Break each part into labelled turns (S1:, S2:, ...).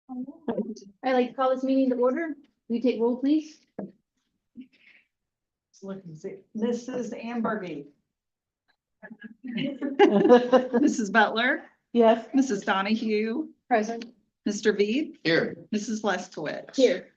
S1: I'd like to call this meeting to order. Will you take roll, please?
S2: Look and see. Mrs. Amberby. Mrs. Butler,
S3: Yes.
S2: Mrs. Donahue,
S1: Present.
S2: Mr. Veed,
S4: Here.
S2: Mrs. Leskowitz.
S1: Here.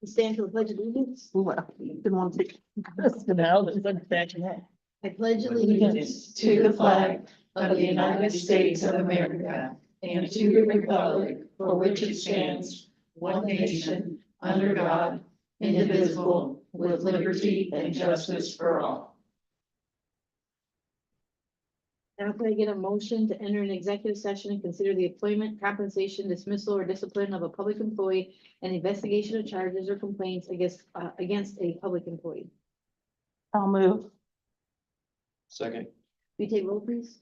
S1: Stand for the pledge of allegiance.
S3: Well, didn't want to take this now, that's unfortunate.
S1: I pledge
S3: Allegiance to the flag of the United States of America and to the republic for which it stands, one nation, under God, indivisible, with liberty and justice for all.
S1: Now can I get a motion to enter an executive session and consider the appointment, compensation, dismissal, or discipline of a public employee and investigation of charges or complaints against a public employee?
S3: I'll move.
S4: Second.
S1: Will you take roll, please?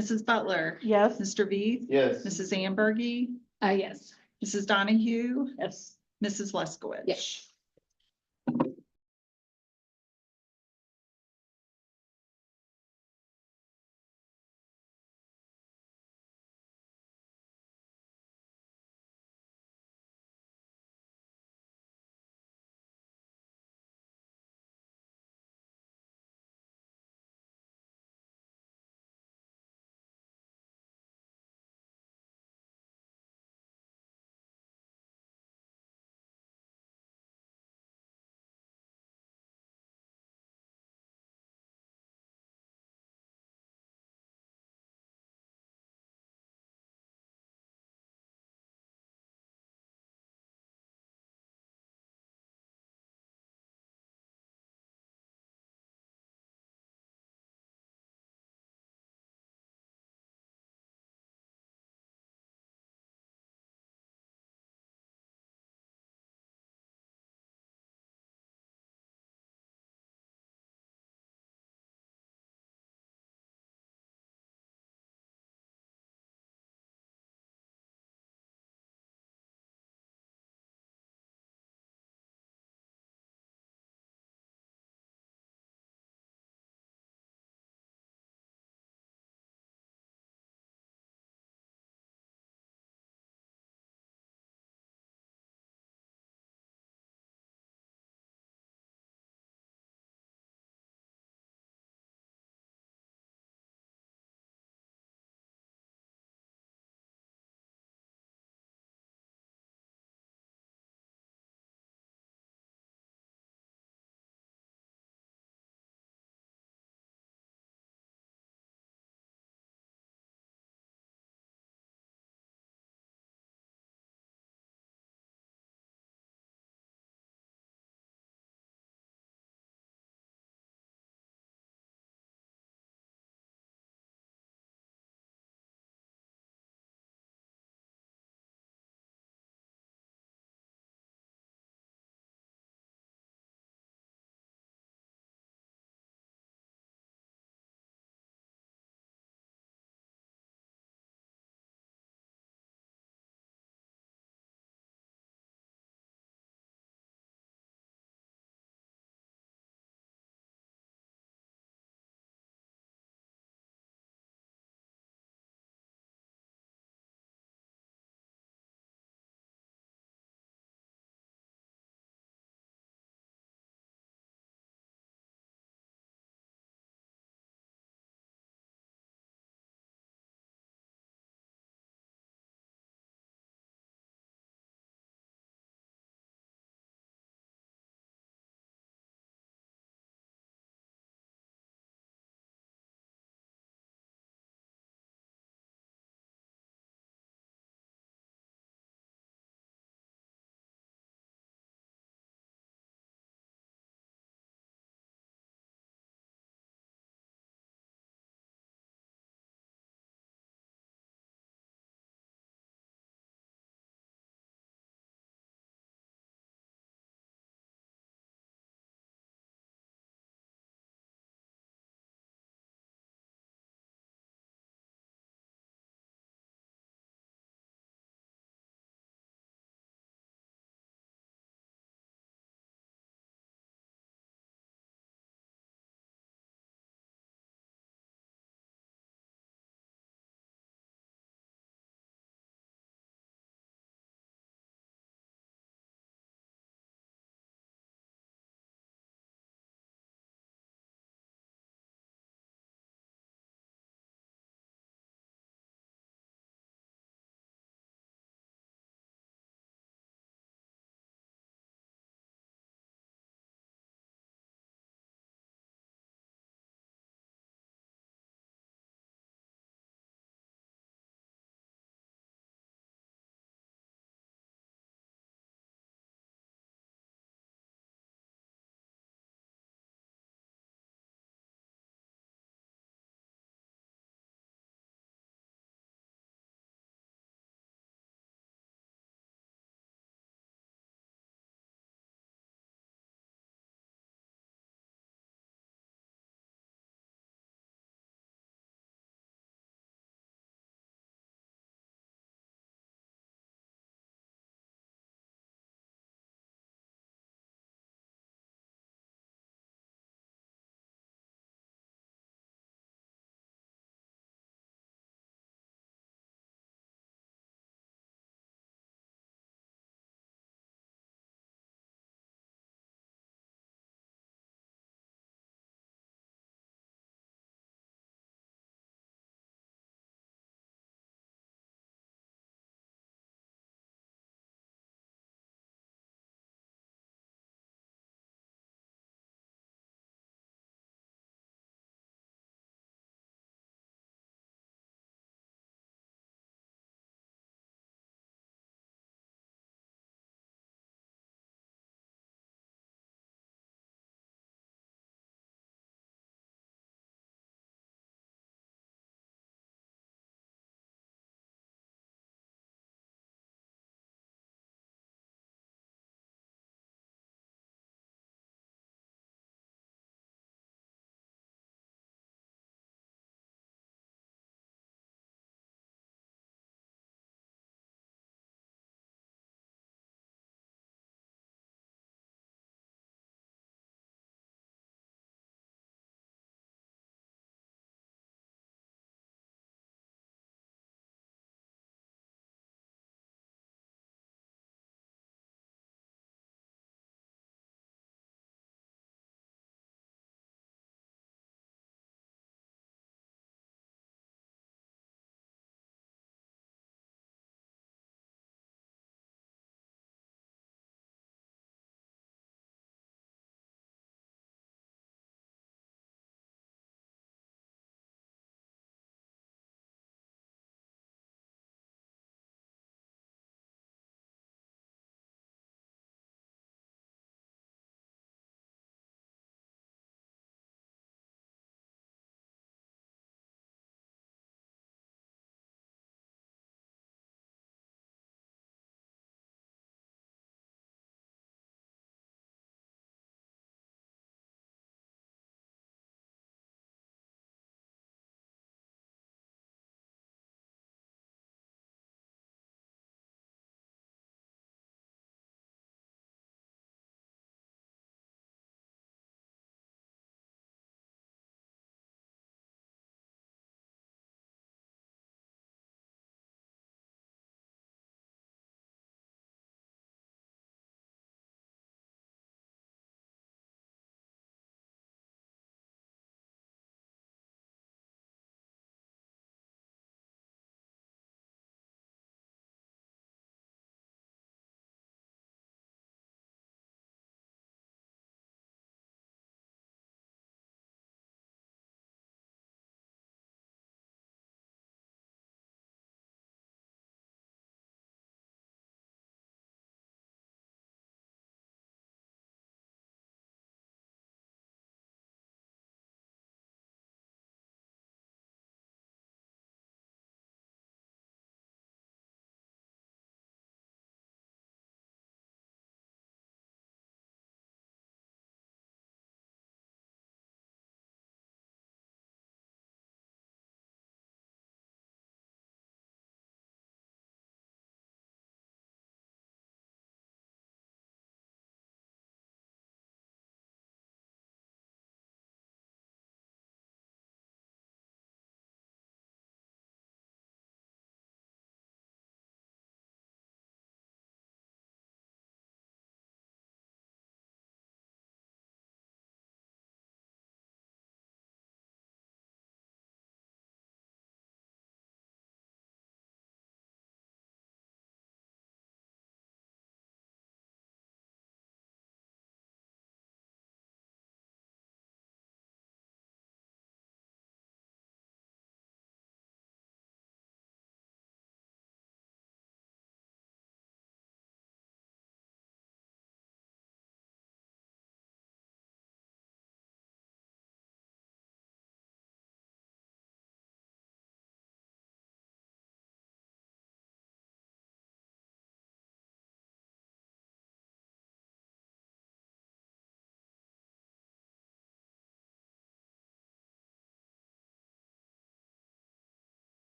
S2: Mrs. Butler,
S3: Yes.
S2: Mr. Veed,
S4: Yes.
S2: Mrs. Ambergy,
S1: Yes.
S2: Mrs. Donahue,
S1: Yes.
S2: Mrs. Leskowitz.
S1: Yes.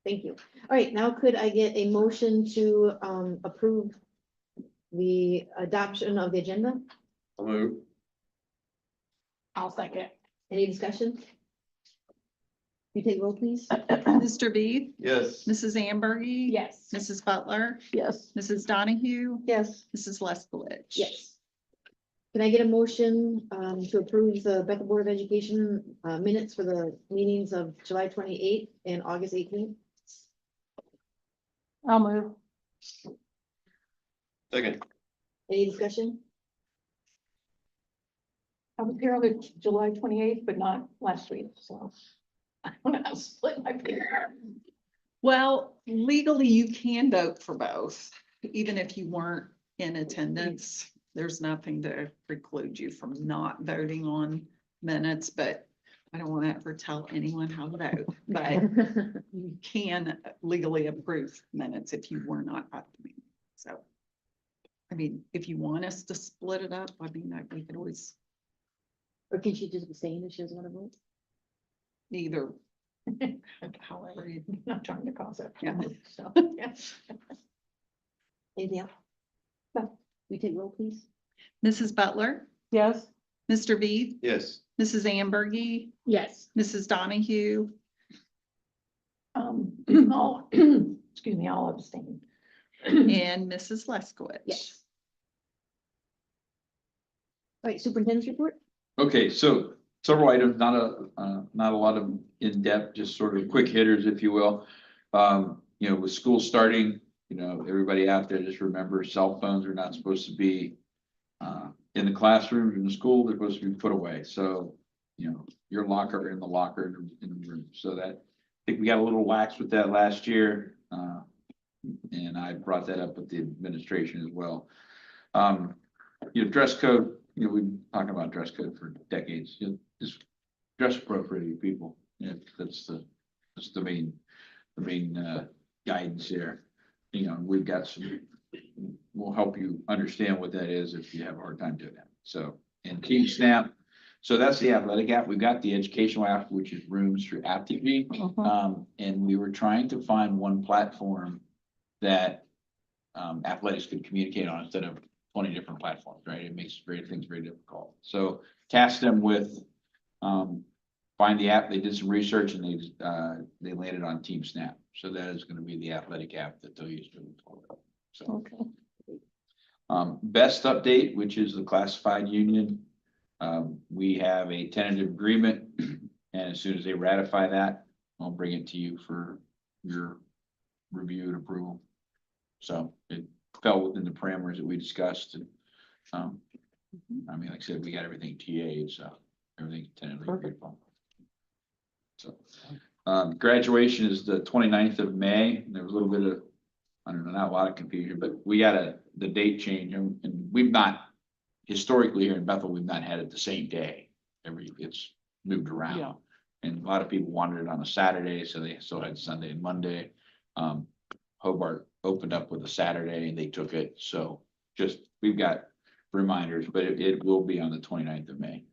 S1: Thank you. All right, now could I get a motion to approve the adoption of the agenda?
S4: I'll move.
S3: I'll second.
S1: Any discussion? You take roll, please.
S2: Mr. Beef,
S4: Yes.
S2: Mrs. Ambergy.
S3: Yes.
S2: Mrs. Butler,
S3: Yes.
S2: Mrs. Donahue,
S1: Yes.
S2: Mrs. Leskowitz.
S1: Yes. Can I get a motion to approve the Bethel Board of Education minutes for the meetings of July 28th and August 18th?
S3: I'll move.
S4: Second.
S1: Any discussion?
S3: I was here on the July 28th, but not last week, so. I don't know how to split my finger.
S2: Well, legally, you can vote for both, even if you weren't in attendance. There's nothing to preclude you from not voting on minutes, but I don't want to ever tell anyone how to vote. But you can legally approve minutes if you were not at the meeting. So, I mean, if you want us to split it up, I mean, we could always
S1: Or can she just be saying if she doesn't want to vote?
S2: either. However, you,
S3: Not trying to cause it.
S2: yeah.
S3: So, yeah.
S1: Anything else? No. You take roll, please.
S2: Mrs. Butler,
S3: Yes.
S2: Mr. Beef,
S4: Yes.
S2: Mrs. Ambergy,
S3: Yes.
S2: Mrs. Donahue,
S3: All, excuse me, all abstain.
S2: and Mrs. Leskowitz.
S1: Yes. All right, superintendent's report?
S5: Okay, so several items, not a lot of in-depth, just sort of quick hitters, if you will. You know, with school starting, you know, everybody out there, just remember cell phones are not supposed to be in the classroom, in the school, they're supposed to be put away. So, you know, your locker in the locker in the room. So that, I think we got a little lax with that last year. And I brought that up with the administration as well. You know, dress code, you know, we've been talking about dress code for decades. You know, just dress appropriately, people. Yeah, that's the main guidance there. You know, we've got some, we'll help you understand what that is if you have a hard time doing that. So, and Team Snap. So that's the athletic app. We've got the educational app, which is Rooms through AppTV. And we were trying to find one platform that athletics could communicate on instead of 20 different platforms, right? It makes things very difficult. So tasked them with find the app. They did some research and they landed on Team Snap. So that is going to be the athletic app that they'll use moving forward. So best update, which is the classified union. We have a tentative agreement, and as soon as they ratify that, I'll bring it to you for your review and approval. So it fell within the parameters that we discussed. And, I mean, like I said, we got everything TA'd, so everything's tentatively agreed upon. So graduation is the 29th of May. There was a little bit of, I don't know, not a lot of confusion, but we got the date change, and we've not historically here in Bethel, we've not had it the same day. It's moved around.
S3: Yeah.
S5: And a lot of people wanted it on a Saturday, so they still had Sunday and Monday. Hobart opened up with a Saturday and they took it. So just, we've got reminders, but it will be on the 29th of May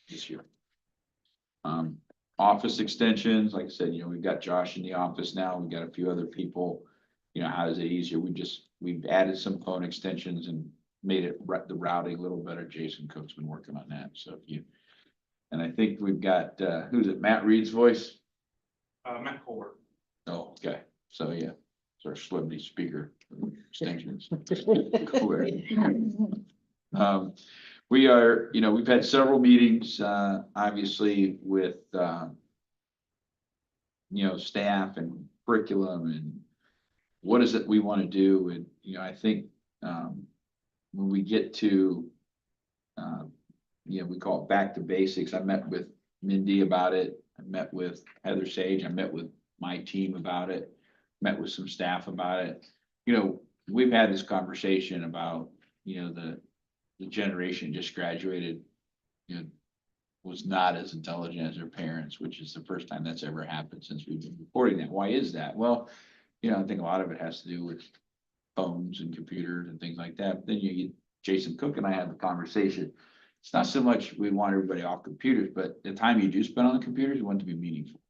S5: this year. Office extensions, like I said, you know, we've got Josh in the office now. We've got a few other people. You know, how is it easier? We've added some phone extensions and made it the routing a little better. Jason Cook's been working on that. So and I think we've got, who's it? Matt Reed's voice?
S4: Matt Colbert.
S5: Oh, okay. So yeah, it's our celebrity speaker extensions. We are, you know, we've had several meetings, obviously with, you know, staff and curriculum and what is it we want to do? And, you know, I think, when we get to, you know, we call it back to basics. I met with Mindy about it. I met with Heather Sage. I met with my team about it, met with some staff about it. You know, we've had this conversation about, you know, the generation just graduated, you know, was not as intelligent as their parents, which is the first time that's ever happened since we've been reporting that. Why is that? Well, you know, I think a lot of it has to do with phones and computers and things like that. But then Jason Cook and I had the conversation. It's not so much we want everybody off computers, but the time you do spend on the computers, you want it to be meaningful.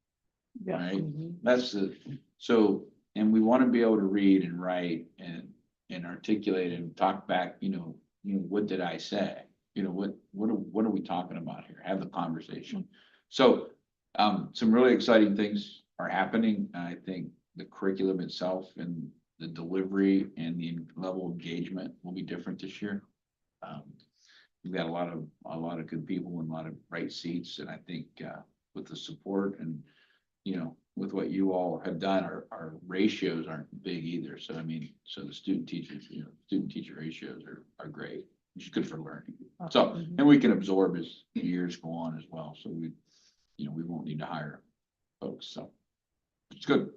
S3: Yeah.
S5: Right? That's So, and we want to be able to read and write and articulate and talk back, what did I say? What are we talking about here? Have the conversation. So, some really exciting things are happening. I think the curriculum itself and the delivery and the level of engagement will be different this year. We've got a lot of good people and a lot of right seats, and I think, with the support and, with what you all have done, our ratios aren't big either. So I mean, so the student teachers, student teacher ratios are great, which is good for learning. So, and we can absorb as years go on as well. So we won't need to hire folks. So it's good.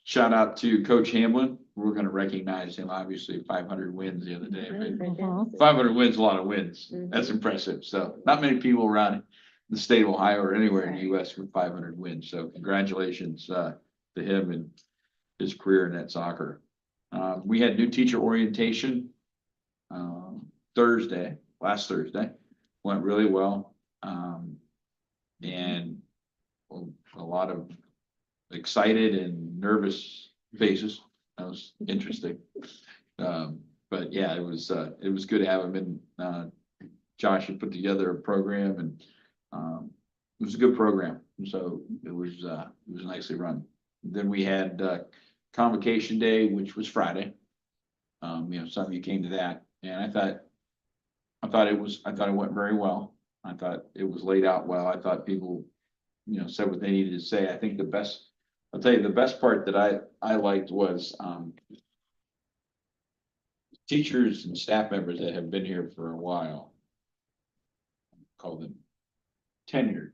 S5: Shout out to Coach Hamlin. We're going to recognize him, obviously 500 wins the other day. But 500 wins, a lot of wins. That's impressive. So not many people around the state of Ohio or anywhere in the US with 500 wins. So congratulations to him and his career in that soccer. We had new teacher orientation last Thursday. Went really well. And a lot of excited and nervous faces. That was interesting. But yeah, it was good to have him in. Josh had put together a program, and it was a good program. So it was nicely run. Then we had convocation day, which was Friday. Some of you came to that, and I thought it went very well. I thought it was laid out well. I thought people, said what they needed to say. I think I'll tell you the best part that I liked was teachers and staff members that have been here for a while. Call them tenured.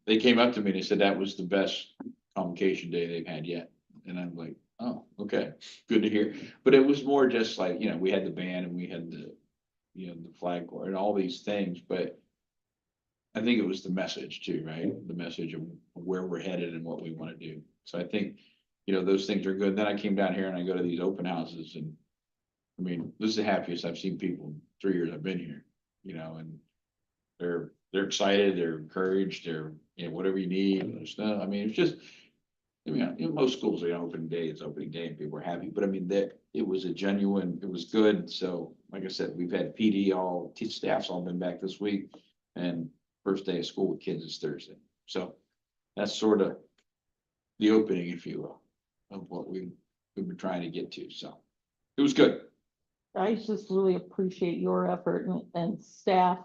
S5: They came up to me and they said that was the best convocation day they've had yet. And I'm like, oh, okay, good to hear. But it was more just like, we had the band and we had the flag corps and all these things, but I think it was the message too, right? The message of where we're headed and what we want to do. So I think, those things are good. Then I came down here and I go to these open houses, and I mean, this is the happiest I've seen people in 3 years I've been here, and they're excited, they're encouraged, they're, whatever you need and stuff. I mean, it's just, in most schools, opening day, it's opening day and people are happy, but I mean, that it was a genuine, it was good. So like I said, we've had PD staff's all been back this week, and first day of school with kids is Thursday. So that's sort of the opening, if you will, of what we've been trying to get to. So it was good.
S3: I just really appreciate your effort and staff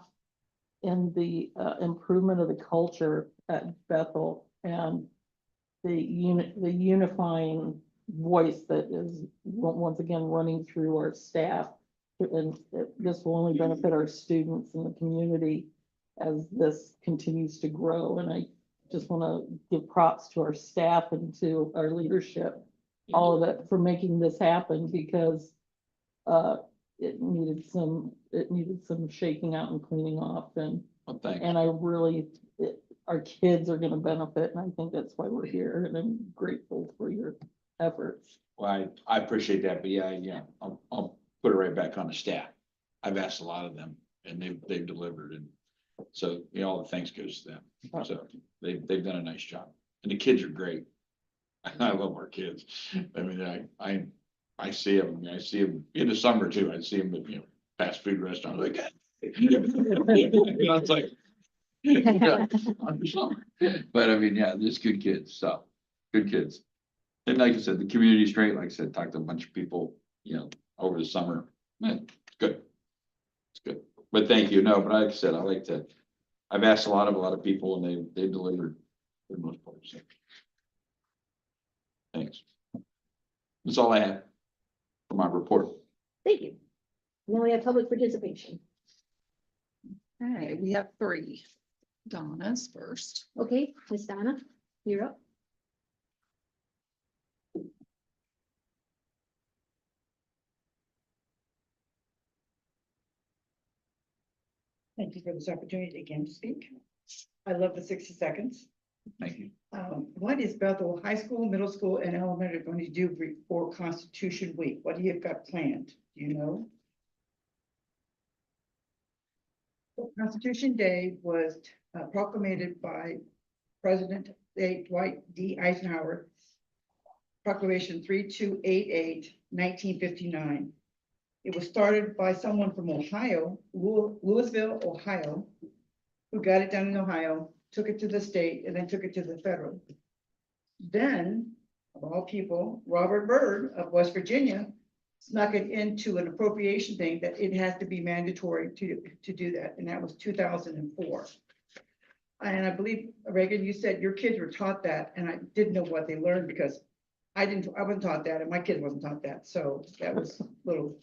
S3: in the improvement of the culture at Bethel, and the unifying voice that is once again running through our staff. And this will only benefit our students and the community as this continues to grow. And I just want to give props to our staff and to our leadership, all of it, for making this happen, because it needed some shaking out and cleaning off, and
S5: Well, thanks.
S3: and our kids are going to benefit, and I think that's why we're here, and I'm grateful for your efforts.
S5: Well, I appreciate that, but yeah, I'll put it right back on the staff. I've asked a lot of them, and they've delivered, and so all the thanks goes to them. So they've done a nice job, and the kids are great. I love our kids. I mean, I see them. I see them in the summer too. I see them at fast food restaurants. Like, it's like. But I mean, yeah, there's good kids. So good kids. And like I said, the community's great. Like I said, talked to a bunch of people, over the summer. Man, it's good. It's good. But thank you. No, but like I said, I've asked a lot of people, and they've delivered for the most part. So. Thanks. That's all I have for my report.
S1: Thank you. Now we have public participation.
S2: Okay, we have 3. Donna's first.
S1: Okay, Miss Donna, you're up.
S6: Thank you for this opportunity again to speak. I love the 60 seconds.
S5: Thank you.
S6: What is Bethel High School, Middle School, and Elementary going to do for Constitution Week? What do you got planned? Do you know? Constitution Day was proclamated by President Dwight D. Eisenhower. Proclamation 3288, 1959. It was started by someone from Ohio, Louisville, Ohio, who got it done in Ohio, took it to the state, and then took it to the federal. Then, of all people, Robert Byrd of West Virginia snuck it into an appropriation thing that it has to be mandatory to do that, and that was 2004. And I believe, Reagan, you said your kids were taught that, and I didn't know what they learned because I wasn't taught that, and my kid wasn't taught that, so that was a little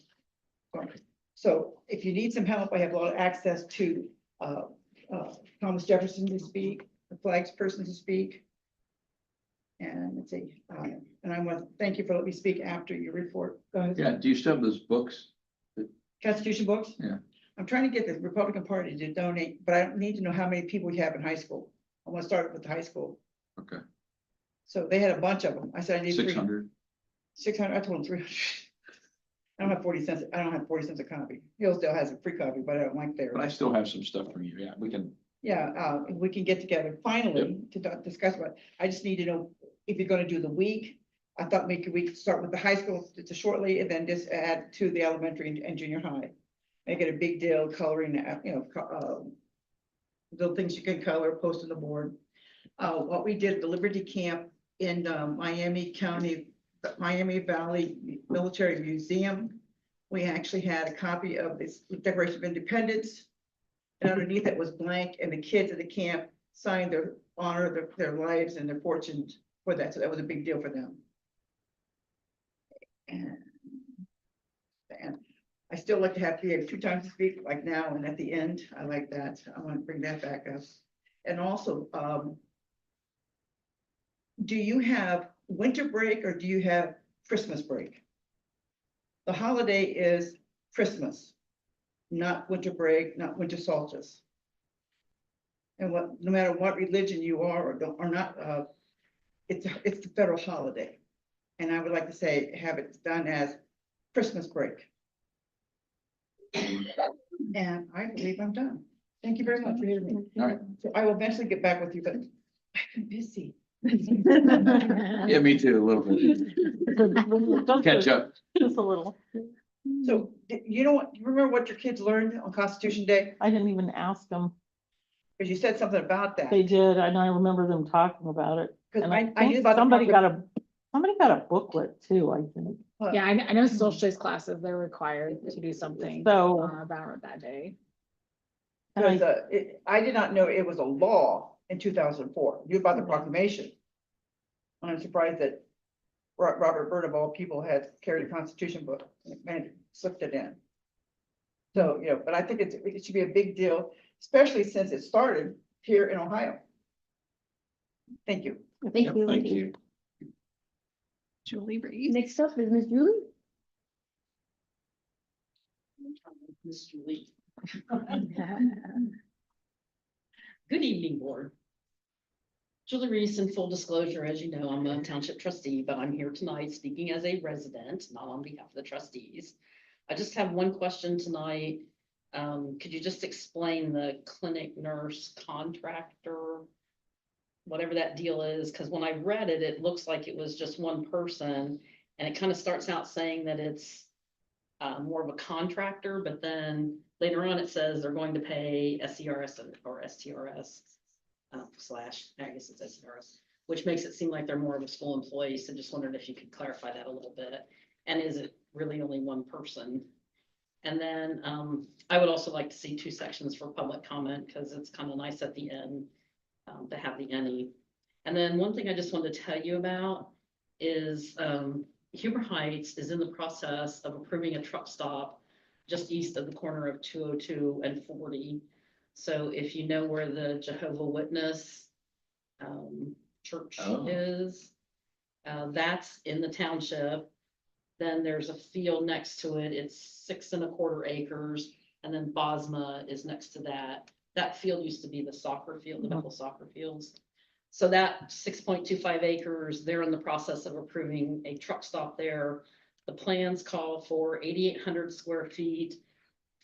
S6: fun. So if you need some help, I have a lot of access to Thomas Jefferson to speak, the flags person to speak. And let's see, and I want to thank you for letting me speak after your report. Go ahead.
S5: Yeah, do you still have those books?
S6: Constitution books?
S5: Yeah.
S6: I'm trying to get the Republican Party to donate, but I need to know how many people we have in high school. I want to start with the high school.
S5: Okay,
S6: So they had a bunch of them. I said I need
S5: 600.
S6: 600, I told them 300. I don't have 40 cents. I don't have 40 cents a copy. Hillsdale has a free copy, but I don't like theirs.
S5: But I still have some stuff from you. Yeah, we can,
S6: Yeah, if we can get together finally to discuss about, I just need to know if you're gonna do the week. I thought maybe we could start with the high school to shortly and then just add to the elementary and junior high. Make it a big deal, coloring, the things you can color, post on the board. What we did at the Liberty Camp in Miami County, Miami Valley Military Museum. We actually had a copy of this Declaration of Independence. And underneath it was blank, and the kids at the camp signed their honor, their lives and their fortunes for that, so that was a big deal for them. And I still like to have to have 2 times to speak, like now and at the end, I like that, I want to bring that back up. And also, do you have winter break or do you have Christmas break? The holiday is Christmas, not winter break, not winter solstice. And no matter what religion you are or don't, or not, it's the federal holiday. And I would like to say, have it done as Christmas break. And I believe I'm done. Thank you very much for hearing me.
S5: all right.
S6: So I will eventually get back with you, but I've been busy.
S5: Yeah, me too, a little bit. Catch up.
S3: Just a little.
S6: So, you know what, you remember what your kids learned on Constitution Day?
S3: I didn't even ask them.
S6: Because you said something about that.
S3: They did, and I remember them talking about it.
S6: Because
S3: And I
S6: I knew
S3: think
S6: about the
S3: somebody
S6: public-
S3: got a booklet too, I think.
S7: Yeah, I know social studies classes, they're required to do something
S3: So,
S7: about it that day.
S3: and I-
S6: Because I did not know it was a law in 2004, knew about the proclamation. And I'm surprised that Robert Byrd of all people had carried a constitution book and slipped it in. So, but I think it should be a big deal, especially since it started here in Ohio. Thank you.
S1: Thank
S5: Yep,
S1: you.
S5: Thank you.
S2: Julie Reed.
S1: Next up is Miss Julie.
S8: Miss Julie. Good evening, board. Julie Reese, in full disclosure, as you know, I'm a township trustee, but I'm here tonight speaking as a resident, not on behalf of the trustees. I just have one question tonight. Could you just explain the clinic nurse contractor, whatever that deal is? Because when I read it, it looks like it was just one person, and it kind of starts out saying that it's more of a contractor, but then later on it says they're going to pay SCRS or STRS slash, I guess it's SCRS, which makes it seem like they're more of a school employee. So just wondered if you could clarify that a little bit. And is it really only one person? And then I would also like to see 2 sections for public comment, because it's kind of nice at the end to have the any. And then one thing I just wanted to tell you about is Huber Heights is in the process of approving a truck stop just east of the corner of 202 and 40. So if you know where the Jehovah Witness church
S5: Oh.
S8: is, that's in the township. Then there's a field next to it. It's 6 1/4 acres. And then Bosma is next to that. That field used to be the soccer field, the double soccer fields. So that 6.25 acres, they're in the process of approving a truck stop there. The plans call for 8,800 square feet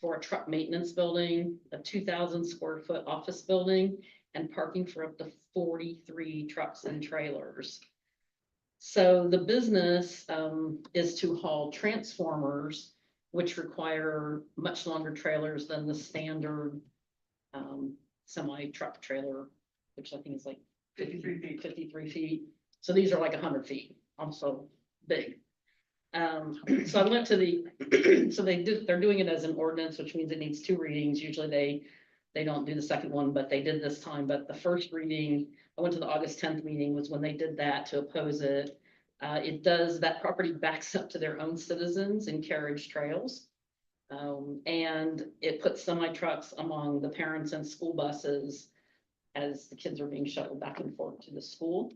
S8: for a truck maintenance building, a 2,000 square foot office building, and parking for up to 43 trucks and trailers. So the business is to haul transformers, which require much longer trailers than the standard semi truck trailer, which I think is like 53 feet. So these are like 100 feet, also big. So I went to the, so they're doing it as an ordinance, which means it needs 2 readings. Usually they don't do the second one, but they did this time. But the first reading, I went to the August 10th meeting, was when they did that to oppose it. It does, that property backs up to their own citizens in carriage trails. And it puts semi trucks among the parents and school buses as the kids are being shuttled back and forth to the school,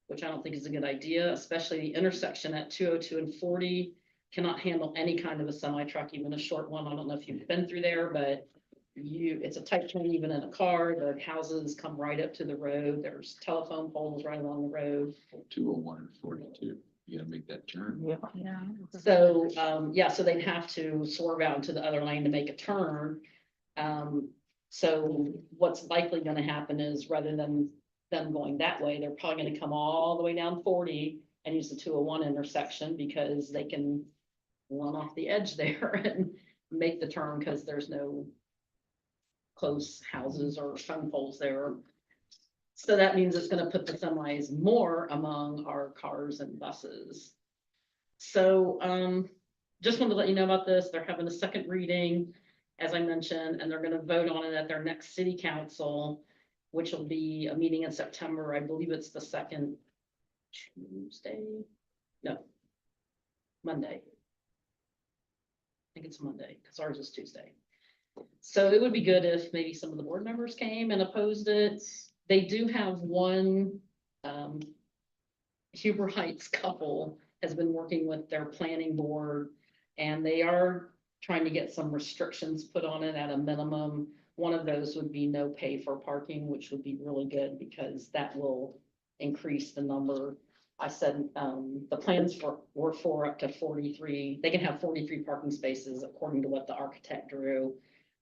S8: which I don't think is a good idea, especially the intersection at 202 and 40 cannot handle any kind of a semi truck, even a short one. I don't know if you've been through there, but it's a tight turn even in a car. The houses come right up to the road. There's telephone poles right along the road.
S5: 201 and 42, you gotta make that turn.
S7: Yeah.
S8: So, yeah, so they'd have to swerve out into the other lane to make a turn. So what's likely gonna happen is, rather than them going that way, they're probably gonna come all the way down 40 and use the 201 intersection, because they can run off the edge there and make the turn, because there's no close houses or phone poles there. So that means it's gonna put the semis more among our cars and buses. So, just wanted to let you know about this. They're having a second reading, as I mentioned, and they're gonna vote on it at their next city council, which will be a meeting in September. I believe it's the second Tuesday. No, Monday. I think it's Monday, because ours is Tuesday. So it would be good if maybe some of the board members came and opposed it. They do have one, Huber Heights couple has been working with their planning board, and they are trying to get some restrictions put on it at a minimum. One of those would be no pay for parking, which would be really good, because that will increase the number. I said, the plans were for up to 43. They can have 43 parking spaces according to what the architect drew.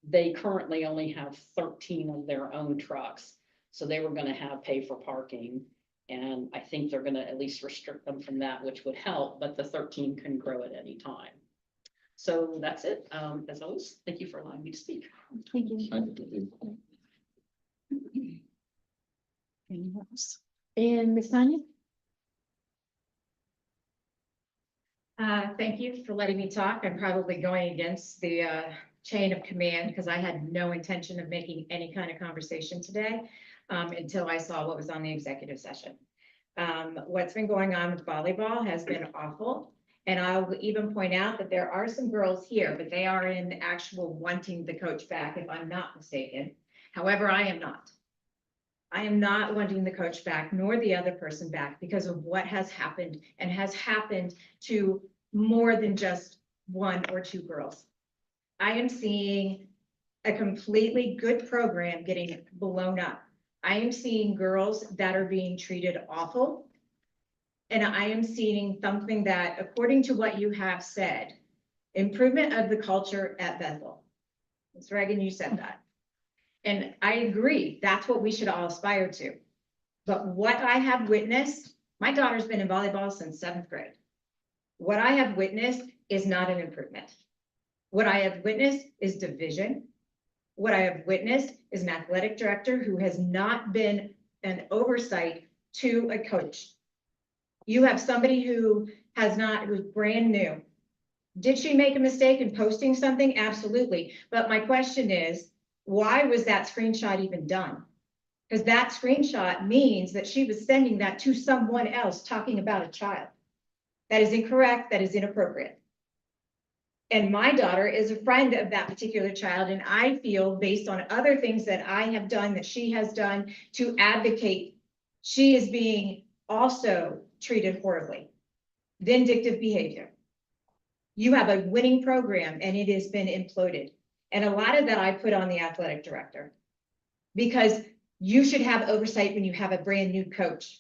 S8: They currently only have 13 of their own trucks. So they were gonna have pay for parking. And I think they're gonna at least restrict them from that, which would help, but the 13 can grow at any time. So that's it. As always, thank you for allowing me to speak.
S1: Thank you.
S2: Anyone else?
S1: And Ms. Tanya?
S3: Thank you for letting me talk. I'm probably going against the chain of command, because I had no intention of making any kind of conversation today until I saw what was on the executive session. What's been going on with volleyball has been awful. And I'll even point out that there are some girls here, but they are in actual wanting the coach back, if I'm not mistaken. However, I am not. I am not wanting the coach back, nor the other person back, because of what has happened, and has happened to more than just 1 or 2 girls. I am seeing a completely good program getting blown up. I am seeing girls that are being treated awful. And I am seeing something that, according to what you have said, improvement of the culture at Bethel. Ms. Reagan, you said that. And I agree, that's what we should all aspire to. But what I have witnessed, my daughter's been in volleyball since 7th grade. What I have witnessed is not an improvement. What I have witnessed is division. What I have witnessed is an athletic director who has not been an oversight to a coach. You have somebody who who's brand new. Did she make a mistake in posting something? Absolutely. But my question is, why was that screenshot even done? Because that screenshot means that she was sending that to someone else talking about a child. That is incorrect. That is inappropriate. And my daughter is a friend of that particular child. And I feel, based on other things that I have done, that she has done to advocate, she is being also treated horribly. Vindictive behavior. You have a winning program and it has been imploded. And a lot of that I put on the athletic director, because you should have oversight when you have a brand new coach.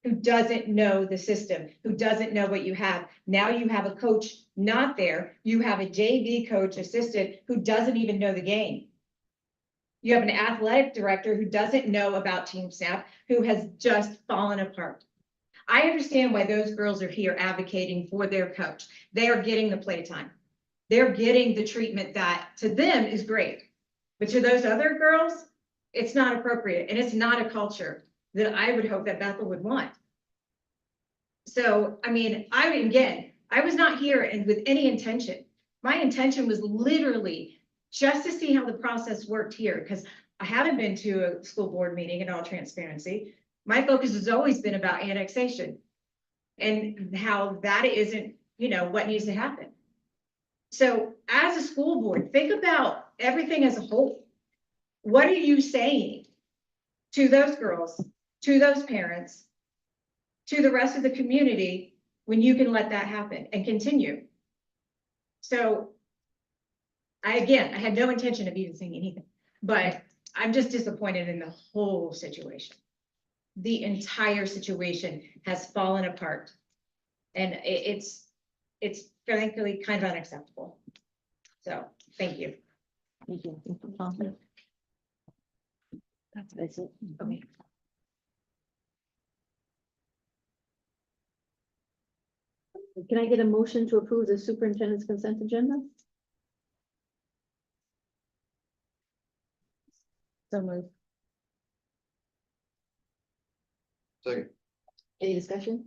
S9: who doesn't know the system, who doesn't know what you have. Now you have a coach not there. You have a JV coach assistant who doesn't even know the game. You have an athletic director who doesn't know about Team Snap, who has just fallen apart. I understand why those girls are here advocating for their coach. They are getting the playtime. They're getting the treatment that to them is great. But to those other girls, it's not appropriate and it's not a culture that I would hope that Bethel would want. So, I mean, I was not here and with any intention. My intention was literally just to see how the process worked here, because I haven't been to a school board meeting in all transparency. My focus has always been about annexation and how that isn't, what needs to happen. So as a school board, think about everything as a whole. What are you saying to those girls, to those parents, to the rest of the community when you can let that happen and continue? So I had no intention of even saying anything, but I'm just disappointed in the whole situation. The entire situation has fallen apart. And it's frankly kind of unacceptable. So, thank you.
S1: Thank you. That's it. Okay. Can I get a motion to approve the superintendent's consent agenda?
S7: So move.
S4: Second.
S1: Any discussion?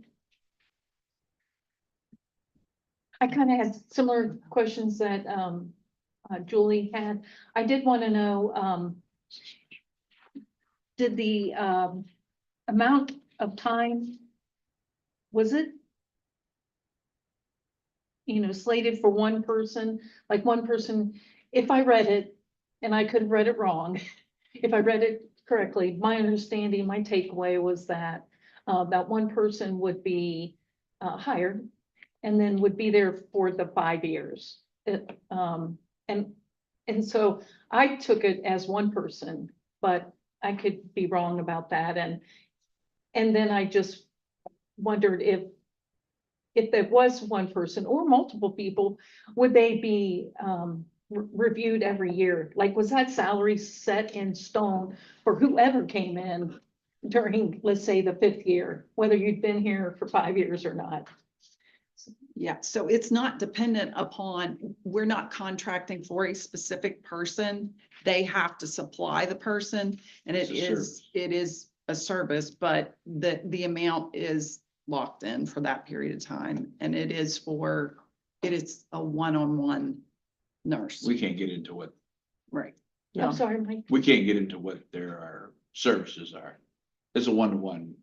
S10: I kind of had similar questions that Julie had. I did want to know, did the amount of time, was it, slated for one person, like one person, if I read it, and I could have read it wrong, if I read it correctly, my understanding, my takeaway was that that one person would be hired and then would be there for the 5 years. And so I took it as one person, but I could be wrong about that. And then I just wondered if there was one person or multiple people, would they be reviewed every year? Like, was that salary set in stone for whoever came in during, let's say, the 5th year, whether you'd been here for 5 years or not?
S2: Yeah, so it's not dependent upon, we're not contracting for a specific person. They have to supply the person, and
S5: It's a
S2: it is a service, but the amount is locked in for that period of time. And it is a one-on-one nurse.
S5: We can't get into what,
S2: Right.
S10: I'm sorry, Mike.
S5: we can't get into what their services are. It's a one-to-one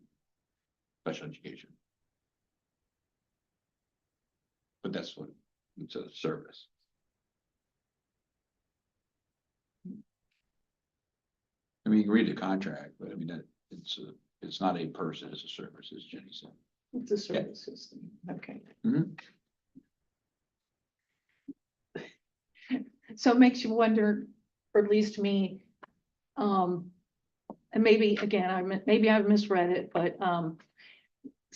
S5: special education. But that's what, it's a service. I mean, you can read the contract, but I mean, that it's not a person, it's a service, as Jenny said.
S10: It's a service system. Okay.
S5: Mhm.
S10: So it makes you wonder, or at least me, and maybe, again, maybe I've misread it, but,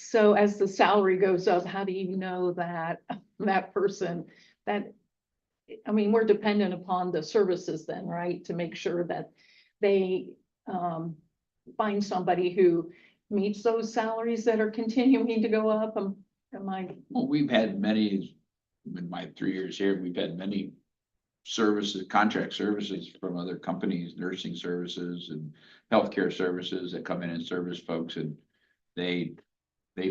S10: so as the salary goes up, how do you know that that person, I mean, we're dependent upon the services then, right? To make sure that they, find somebody who meets those salaries that are continuing to go up. Am I?
S5: Well, we've had many, in my 3 years here, we've had many services, contract services from other companies, nursing services and healthcare services that come in and service folks, and they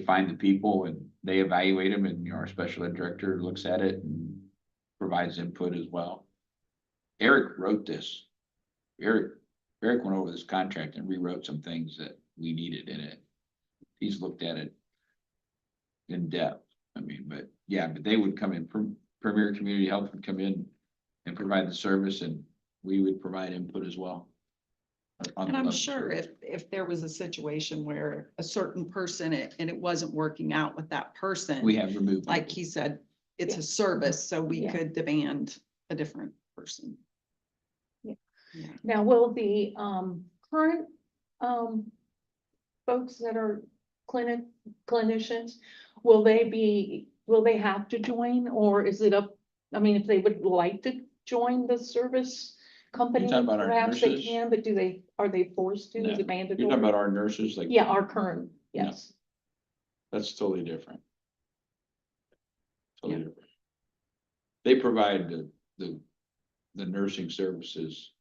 S5: find the people and they evaluate them, and our special ed director looks at it and provides input as well. Eric wrote this. Eric went over this contract and rewrote some things that we needed in it. He's looked at it in depth. I mean, but they would come in, Premier Community Health would come in and provide the service, and we would provide input as well.
S2: And I'm sure if there was a situation where a certain person and it wasn't working out with that person,
S5: We have removed.
S2: like he said, it's a service, so we
S10: Yeah.
S2: could demand a different person.
S10: Yeah.
S2: Yeah.
S10: Now, will the current folks that are clinicians, will they have to join, or is it up? I mean, if they would like to join the service company,
S5: talking about our
S10: perhaps they
S5: nurses?
S10: can, but are they forced to? Is
S5: No.
S10: it
S5: You're
S10: mandatory?
S5: talking about our nurses, like.
S10: Yeah, our current,
S5: No.
S10: yes.
S5: That's totally different. Totally
S2: Yeah.
S5: different. They provide the nursing services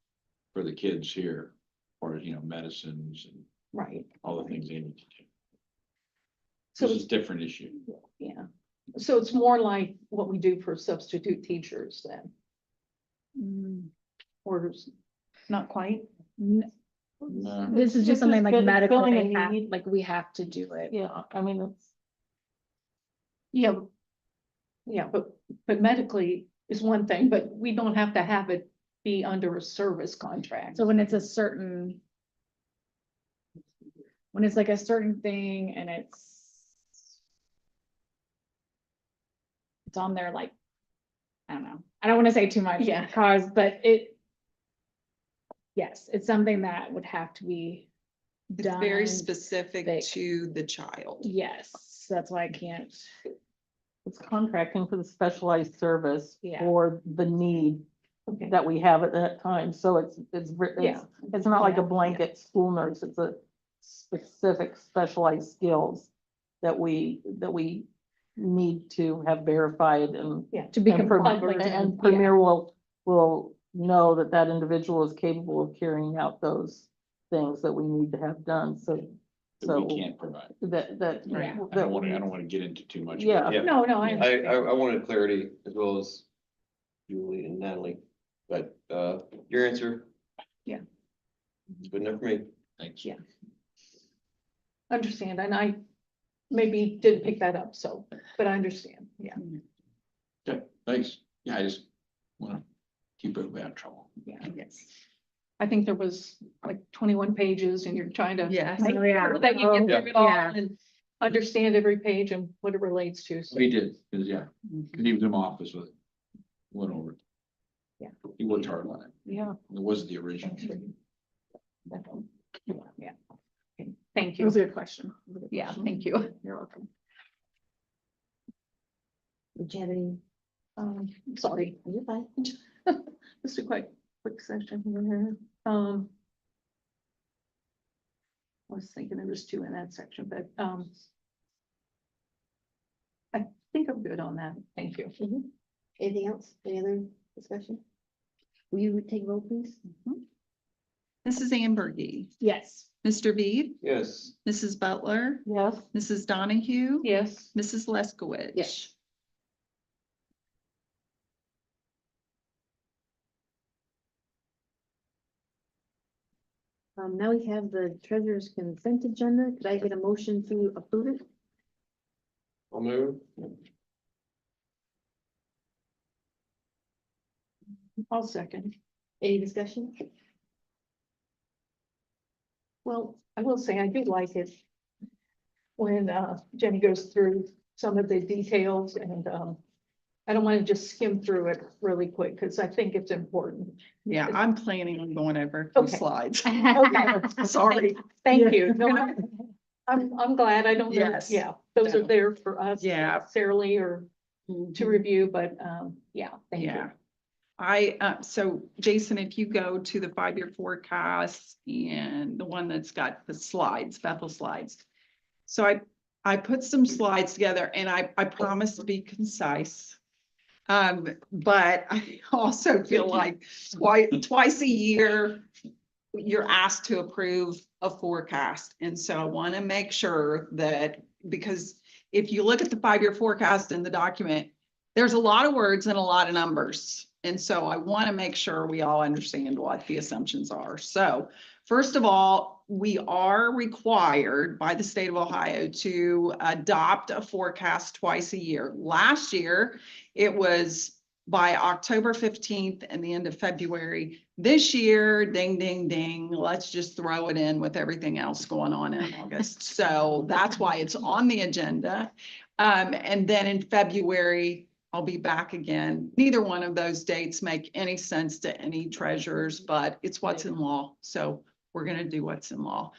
S5: for the kids here, or, medicines and
S10: Right.
S5: all the things they need to do.
S10: So
S5: This is a different issue.
S10: yeah, so it's more like what we do for substitute teachers then, or not quite?
S7: This is just something like medical, they have, like, we have to do it.
S10: Yeah, I mean, it's. Yeah. Yeah, but medically is one thing, but we don't have to have it be under a service contract.
S7: So when it's a certain. When it's like a certain thing and it's. It's on there like. I don't know, I don't wanna say too much.
S10: Yeah.
S7: Cause, but it. Yes, it's something that would have to be.
S2: It's very
S7: done.
S2: specific
S7: they-
S2: to the child.
S7: Yes, that's why I can't,
S11: It's contracting for the specialized service
S7: Yeah.
S11: for the need
S10: Okay.
S11: that we have at that time. So
S10: Yeah.
S11: it's not like a
S10: Yeah.
S11: blanket school nurse. It's a specific specialized skills that we need to have verified and.
S10: Yeah.
S7: to be
S11: and
S7: compliant.
S11: And Premier will know that that individual is capable of carrying out those things that we need to have done. So
S5: That we can't provide.
S11: that.
S7: Right.
S5: I don't want to get into too much.
S11: Yeah.
S4: Yeah.
S10: No, I
S4: I
S10: understand.
S4: wanted clarity as well as Julie and Natalie, but, your answer.
S10: Yeah.
S4: It's good enough for me.
S5: Thanks.
S10: Yeah. Understand, and I maybe didn't pick that up, so, but I understand, yeah,
S5: Okay, thanks. Yeah, I just want to keep everybody out of trouble.
S10: yeah, yes. I think there was like 21 pages and you're trying to.
S2: Yes.
S10: make
S7: Oh, yeah.
S10: sure that you
S7: Oh,
S10: get through it all
S7: yeah.
S10: and understand every page and what it relates to, so.
S5: He did, because he was in my office with it. Went over it.
S10: Yeah.
S5: He worked hard on it.
S10: Yeah.
S5: It wasn't the original.
S10: Yeah. Okay, thank
S7: It
S10: you,
S7: was a good question.
S10: yeah, thank you.
S7: You're welcome.
S1: Did you have any?
S10: Sorry.
S1: You're fine.
S10: Just a quick session here, I was thinking there was two in that section, but, I think I'm good on that, thank you.
S1: Anything else? Any other discussion? Will you take roll, please?
S2: Mrs. Ambergy,
S7: Yes.
S2: Mr. Beed,
S4: Yes.
S2: Mrs. Butler,
S11: Yes.
S2: Mrs. Donahue.
S10: Yes.
S2: Mrs. Leskowitz.
S1: Yes. Now we have the treasurer's consent agenda. Could I get a motion to approve it?
S4: I'll move.
S10: I'll second.
S1: Any discussion?
S10: Well, I will say I do like it when Jenny goes through some of the details and I don't want to just skim through it really quick because I think it's important.
S2: Yeah, I'm planning on going over a few
S10: Okay.
S2: slides.
S10: Okay,
S2: Sorry.
S10: thank you. No, I'm glad. I don't know.
S2: Yes.
S10: Yeah, those are
S2: No.
S10: there for us.
S2: Yeah.
S10: Necessarily or to review, but yeah, thank you.
S2: Yeah. So Jason, if you go to the 5-year forecast and the one that's got the slides, Bethel slides. So I put some slides together and I promise to be concise. But I also feel like twice a year, you're asked to approve a forecast. And so I want to make sure that, because if you look at the 5-year forecast in the document, there's a lot of words and a lot of numbers. And so I want to make sure we all understand what the assumptions are. So first of all, we are required by the state of Ohio to adopt a forecast twice a year. Last year, it was by October 15th and the end of February. This year, ding, ding, ding, let's just throw it in with everything else going on in August. So that's why it's on the agenda. And then in February, I'll be back again. Neither one of those dates make any sense to any treasurers, but it's what's in law. So we're going to do what's in law.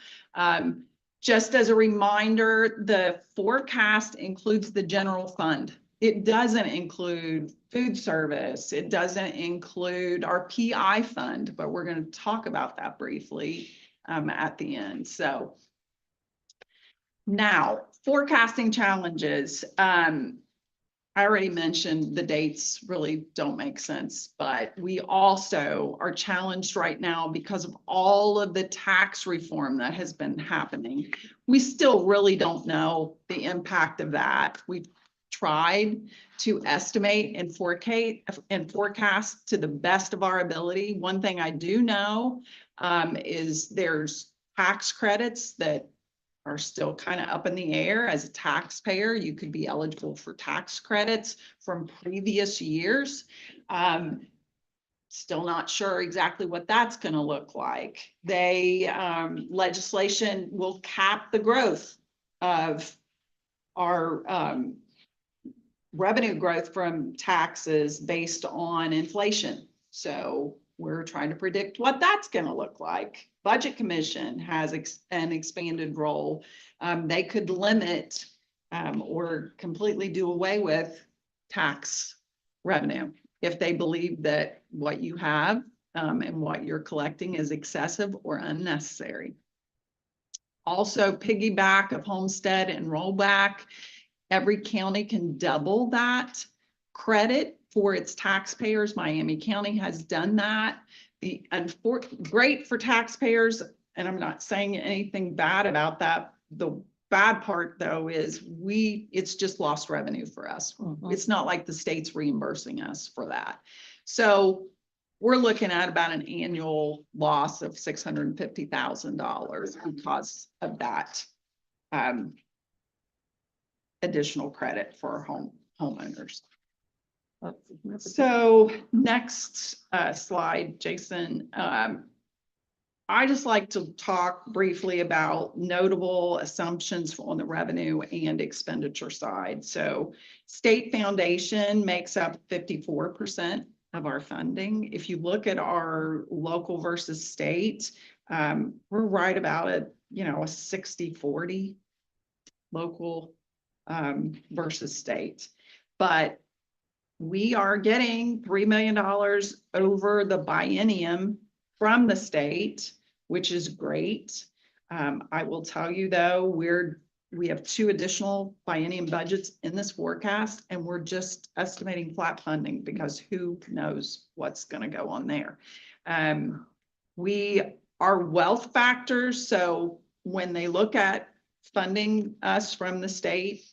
S2: Just as a reminder, the forecast includes the general fund. It doesn't include food service. It doesn't include our PI fund, but we're going to talk about that briefly at the end. So now, forecasting challenges. I already mentioned the dates really don't make sense, but we also are challenged right now because of all of the tax reform that has been happening. We still really don't know the impact of that. We've tried to estimate and forecast to the best of our ability. One thing I do know is there's tax credits that are still kind of up in the air. As a taxpayer, you could be eligible for tax credits from previous years. Still not sure exactly what that's going to look like. Legislation will cap the growth of our revenue growth from taxes based on inflation. So we're trying to predict what that's going to look like. Budget Commission has an expanded role. They could limit or completely do away with tax revenue if they believe that what you have and what you're collecting is excessive or unnecessary. Also, piggyback of homestead and rollback. Every county can double that credit for its taxpayers. Miami County has done that. Great for taxpayers, and I'm not saying anything bad about that. The bad part though is it's just lost revenue for us. It's not like the state's reimbursing us for that. So we're looking at about an annual loss of $650,000 because of that additional credit for homeowners. So next slide, Jason. I just like to talk briefly about notable assumptions on the revenue and expenditure side. So state foundation makes up 54% of our funding. If you look at our local versus state, we're right about a 60-40 local versus state. But we are getting $3 million over the biennium from the state, which is great. I will tell you though, we have 2 additional biennium budgets in this forecast, and we're just estimating flat funding because who knows what's going to go on there. We are wealth factors. So when they look at funding us from the state,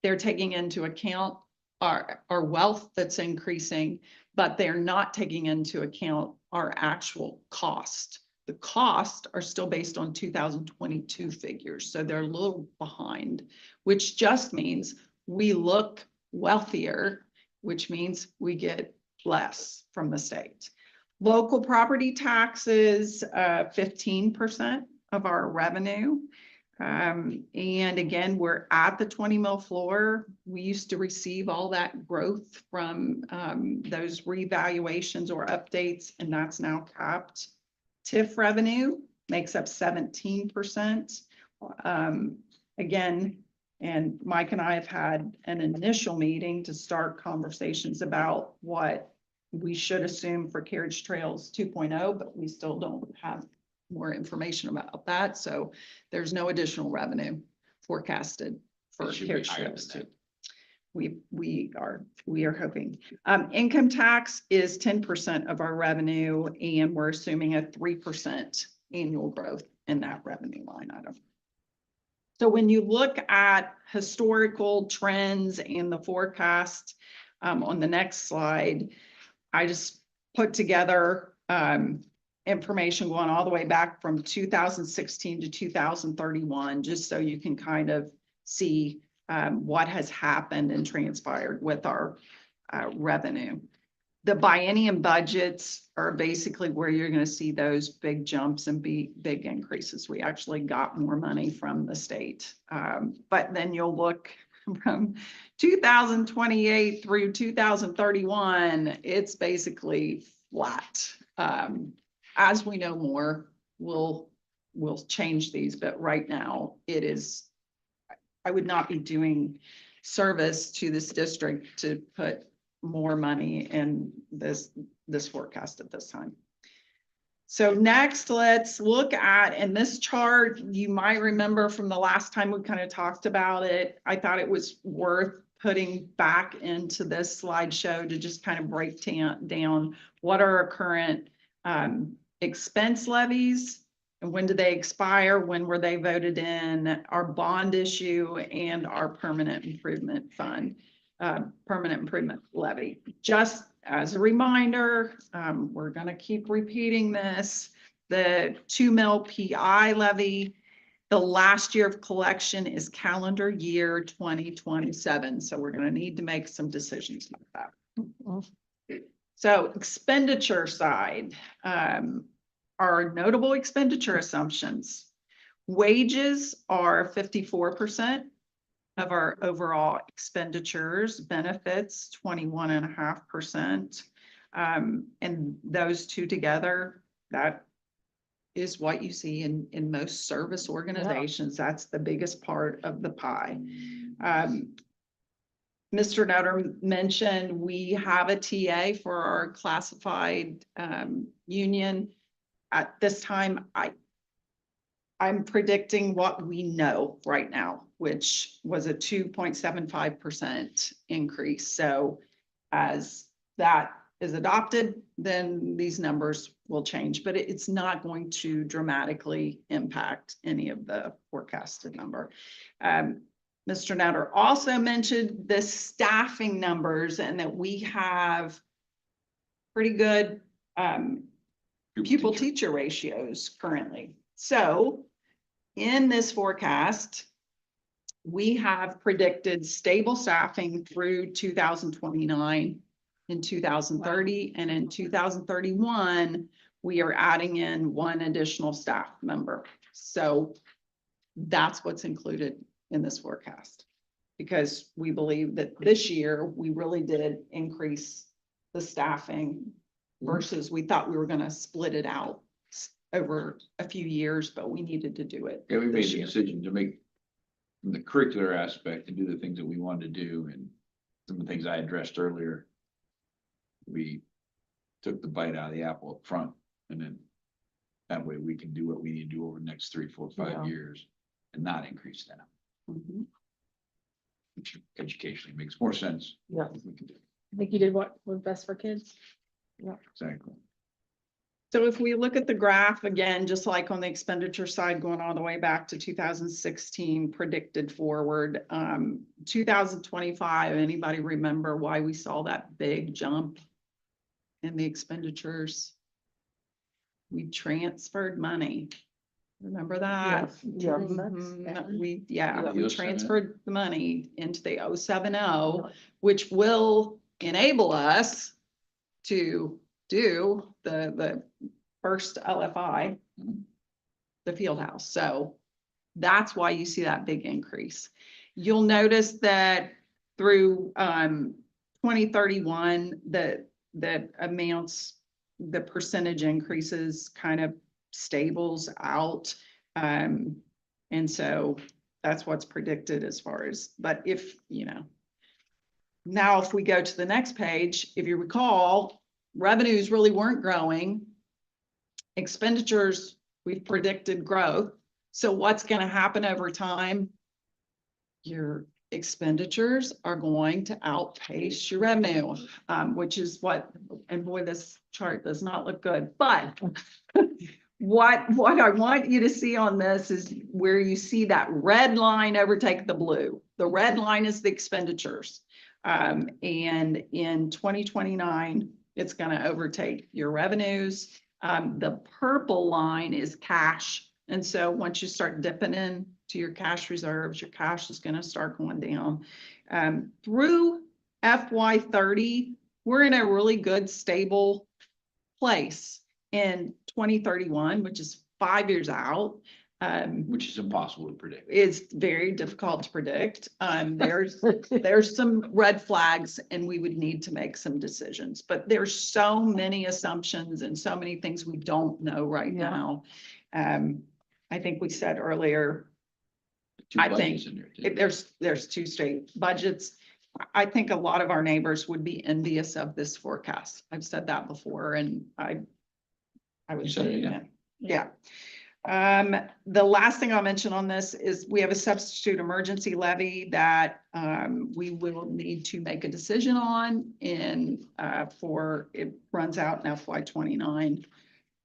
S2: they're taking into account our wealth that's increasing, but they're not taking into account our actual cost. The costs are still based on 2022 figures, so they're a little behind, which just means we look wealthier, which means we get less from the state. Local property taxes, 15% of our revenue. And again, we're at the 20 mil floor. We used to receive all that growth from those revaluations or updates, and that's now capped. TIF revenue makes up 17%. Again, and Mike and I have had an initial meeting to start conversations about what we should assume for Carriage Trails 2.0, but we still don't have more information about that. So there's no additional revenue forecasted for Carriage Trails 2. We are hoping. Income tax is 10% of our revenue, and we're assuming a 3% annual growth in that revenue line item. So when you look at historical trends and the forecast on the next slide, I just put together information going all the way back from 2016 to 2031, just so you can kind of see what has happened and transpired with our revenue. The biennium budgets are basically where you're going to see those big jumps and big increases. We actually got more money from the state. But then you'll look from 2028 through 2031, it's basically flat. As we know more, we'll we'll change these, but right now it is, I would not be doing service to this district to put more money in this forecast at this time. So next, let's look at, and this chart, you might remember from the last time we kind of talked about it. I thought it was worth putting back into this slideshow to just kind of break down what are our current expense levies and when do they expire, when were they voted in, our bond issue, and our permanent improvement fund, permanent improvement levy. Just as a reminder, we're going to keep repeating this. The 2 mil PI levy, the last year of collection is calendar year 2027. So we're going to need to make some decisions about that. So expenditure side, our notable expenditure assumptions. Wages are 54% of our overall expenditures, benefits 21.5%. And those two together, that is what you see in most service organizations. That's the biggest part of the pie. Mr. Nutter mentioned we have a TA for our classified union. At this time, I'm predicting what we know right now, which was a 2.75% increase. So as that is adopted, then these numbers will change, but it's not going to dramatically impact any of the forecasted number. Mr. Nutter also mentioned the staffing numbers and that we have pretty good pupil teacher ratios currently. So in this forecast, we have predicted stable staffing through 2029 and 2030. And in 2031, we are adding in 1 additional staff member. So that's what's included in this forecast, because we believe that this year we really did increase the staffing versus we thought we were going to split it out over a few years, but we needed to do it.
S5: Yeah, we made
S2: this
S5: the
S2: year.
S5: decision to make from the curricular aspect and do the things that we wanted to do, and some of the things I addressed earlier. We took the bite out of the apple up front, and then that way we can do what we need to do over the next 3, 4, 5
S11: Yeah.
S5: years and not increase that.
S2: Mhm.
S5: Which educationally makes more sense.
S11: Yeah.
S5: We can do.
S7: I think you did what was best for kids.
S5: Exactly.
S2: So if we look at the graph again, just like on the expenditure side, going all the way back to 2016 predicted forward, 2025, anybody remember why we saw that big jump in the expenditures? We transferred money. Remember that?
S11: Yes.
S2: We
S11: Yeah.
S5: The 07.
S2: transferred the money into the 070, which will enable us to do the first LFI, the field house. So that's why you see that big increase. You'll notice that through 2031, the amounts, the percentage increases kind of stables out. And so that's what's predicted as far as, but if, now if we go to the next page, if you recall, revenues really weren't growing. Expenditures, we've predicted growth. So what's going to happen over time? Your expenditures are going to outpace your revenue, which is what, and boy, this chart does not look good, but what I want you to see on this is where you see that red line overtake the blue. The red line is the expenditures. And in 2029, it's going to overtake your revenues. The purple line is cash. And so once you start dipping in to your cash reserves, your cash is going to start going down. Through FY30, we're in a really good, stable place. In 2031, which is 5 years out,
S5: Which is impossible to predict.
S2: it's very difficult to predict. There's some red flags and we would need to make some decisions, but there's so many assumptions and so many things we don't know right
S11: Yeah.
S2: now. I think we said earlier,
S5: Two
S2: I
S5: budgets
S2: think
S5: in there, too.
S2: if there's two state budgets. I think a lot of our neighbors would be envious of this forecast. I've said that before and I would
S5: You said
S2: say,
S5: it, yeah.
S2: yeah. The last thing I'll mention on this is we have a substitute emergency levy that, we will need to make a decision on it runs out in FY 29.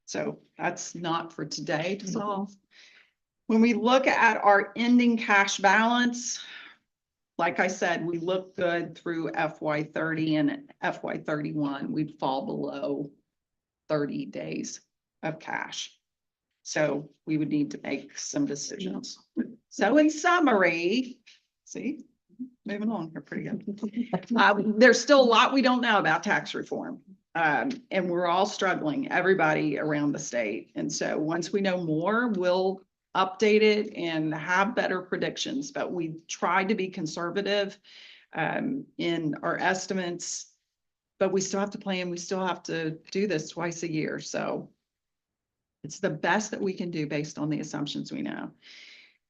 S2: So that's not for today to solve. When we look at our ending cash balance, like I said, we look good through FY 30 and FY 31, we'd fall below 30 days of cash. So we would need to make some decisions. So in summary, see, moving on here pretty good. There's still a lot we don't know about tax reform. And we're all struggling, everybody around the state. And so once we know more, we'll update it and have better predictions, but we tried to be conservative in our estimates, but we still have to plan. We still have to do this twice a year. So it's the best that we can do based on the assumptions we know.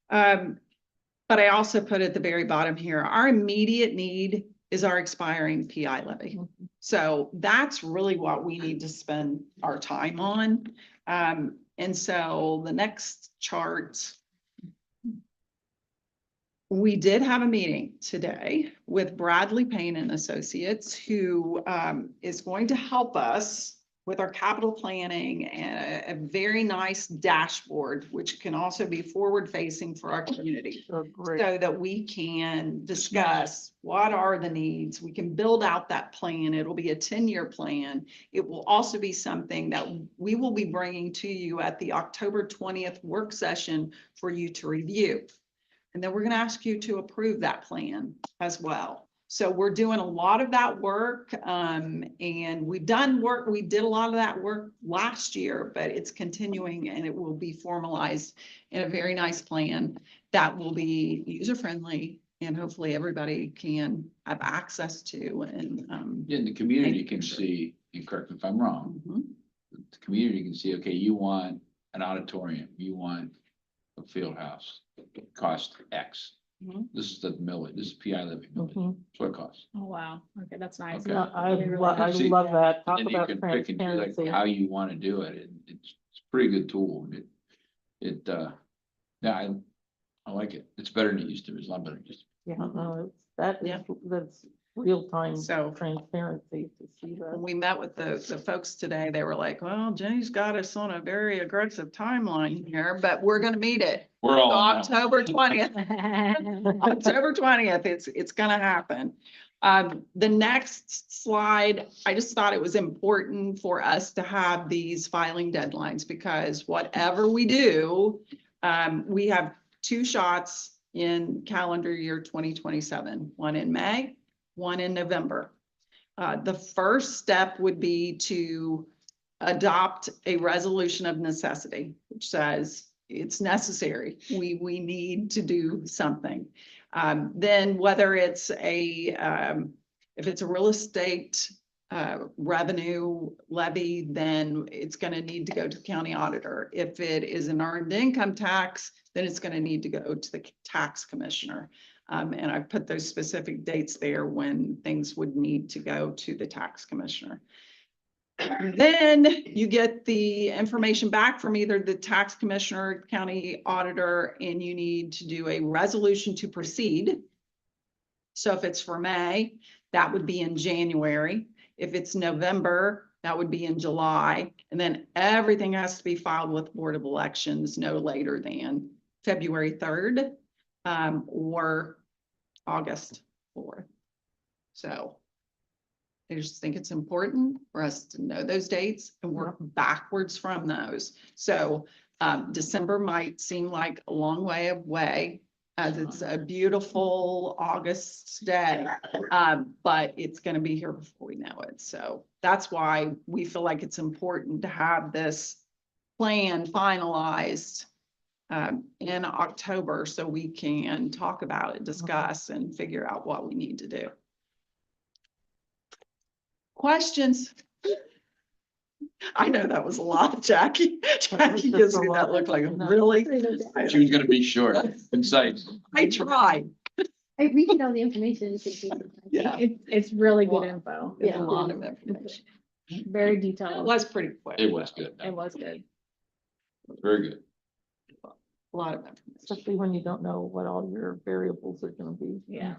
S2: But I also put at the very bottom here, our immediate need is our expiring PI levy. So that's really what we need to spend our time on. And so the next chart, we did have a meeting today with Bradley Payne and Associates, who is going to help us with our capital planning and a very nice dashboard, which can also be forward facing for our community.
S11: Oh, great.
S2: So that we can discuss what are the needs. We can build out that plan. It'll be a 10-year plan. It will also be something that we will be bringing to you at the October 20th work session for you to review. And then we're going to ask you to approve that plan as well. So we're doing a lot of that work, and we've done work. We did a lot of that work last year, but it's continuing and it will be formalized in a very nice plan that will be user-friendly and hopefully everybody can have access to. And
S5: the community can
S2: sure.
S5: see, and correct me if I'm wrong, the community can see, okay, you want an auditorium, you want a field house, cost X.
S2: Mhm.
S5: This is the millage, this is PI living, millage.
S11: Mhm.
S5: That's what it costs.
S7: Oh, wow. Okay, that's nice.
S5: Okay.
S11: Yeah, I
S5: See,
S11: love that. Talk
S5: And you
S11: about
S5: can pick and choose like
S11: transparency.
S5: how you want to do it. It's a pretty good tool. Yeah, I like it. It's better than it used to be. It's a lot better than it used to
S11: Yeah, no, that's real-time
S2: So-
S11: transparency to see
S2: when
S11: that.
S2: we met with the folks today, they were like, well, Jenny's got us on a very aggressive timeline here, but we're going to meet it.
S5: be. We're all on that.
S2: October 20th. October 20th, it's gonna happen. The next slide, I just thought it was important for us to have these filing deadlines because whatever we do, we have 2 shots in calendar year 2027, one in May, one in November. The first step would be to adopt a resolution of necessity, which says it's necessary. We need to do something. Then whether it's if it's a real estate revenue levy, then it's going to need to go to the county auditor. If it is an earned income tax, then it's going to need to go to the tax commissioner. And I've put those specific dates there when things would need to go to the tax commissioner. Then you get the information back from either the tax commissioner, county auditor, and you need to do a resolution to proceed. So if it's for May, that would be in January. If it's November, that would be in July. And then everything has to be filed with Board of Elections no later than February 3rd or August 4th. So I just think it's important for us to know those dates and work backwards from those. So December might seem like a long way away as it's a beautiful August day, but it's going to be here before we know it. So that's why we feel like it's important to have this plan finalized in October so we can talk about it, discuss, and figure out what we need to do. Questions? I know that was a lot, Jackie. Jackie
S11: just
S2: gives
S11: a
S2: me that
S11: lot.
S2: look like,
S11: No.
S2: really?
S5: She was gonna be short, concise.
S2: I tried.
S1: I read all the information.
S2: Yeah.
S7: It's really good
S2: Wow.
S7: info.
S2: It's
S1: Yeah.
S2: a lot of information.
S7: Very
S2: It
S7: detailed.
S2: was pretty quick.
S5: It was good.
S7: It was good.
S5: Very good.
S2: A lot of information.
S11: Especially when you don't know what all your variables are gonna be.
S7: Yeah.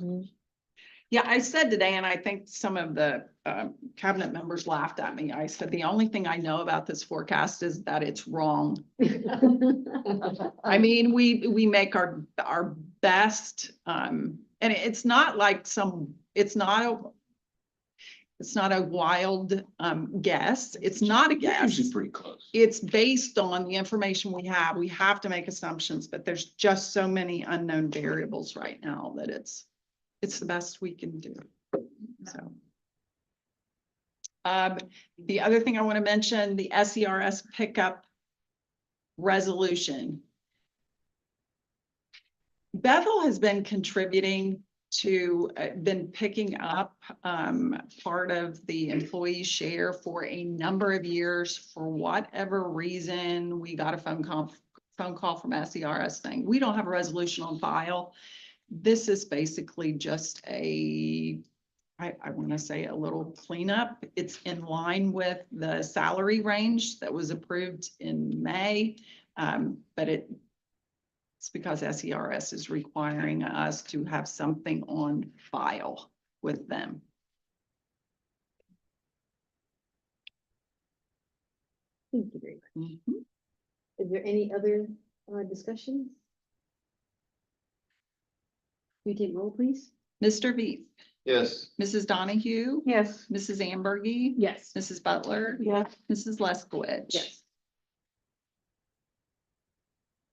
S2: Yeah, I said today, and I think some of the cabinet members laughed at me. I said, the only thing I know about this forecast is that it's wrong. I mean, we make our best, and it's not like it's not a wild guess. It's not a guess.
S5: Usually pretty close.
S2: It's based on the information we have. We have to make assumptions, but there's just so many unknown variables right now that it's the best we can do. So. The other thing I want to mention, the SERS pickup resolution. Bethel has been contributing to, been picking up part of the employee share for a number of years. For whatever reason, we got a phone call from SERS saying, we don't have a resolution on file. This is basically just I want to say a little cleanup. It's in line with the salary range that was approved in May. But it's because SERS is requiring us to have something on file with them.
S1: Thank you very much.
S2: Mhm.
S1: Is there any other discussions? Can you take roll, please?
S2: Mr. Veith,
S4: Yes.
S2: Mrs. Donahue,
S10: Yes.
S2: Mrs. Ambergy,
S7: Yes.
S2: Mrs. Butler,
S11: Yes.
S2: Mrs. Leskowicz.
S1: Yes.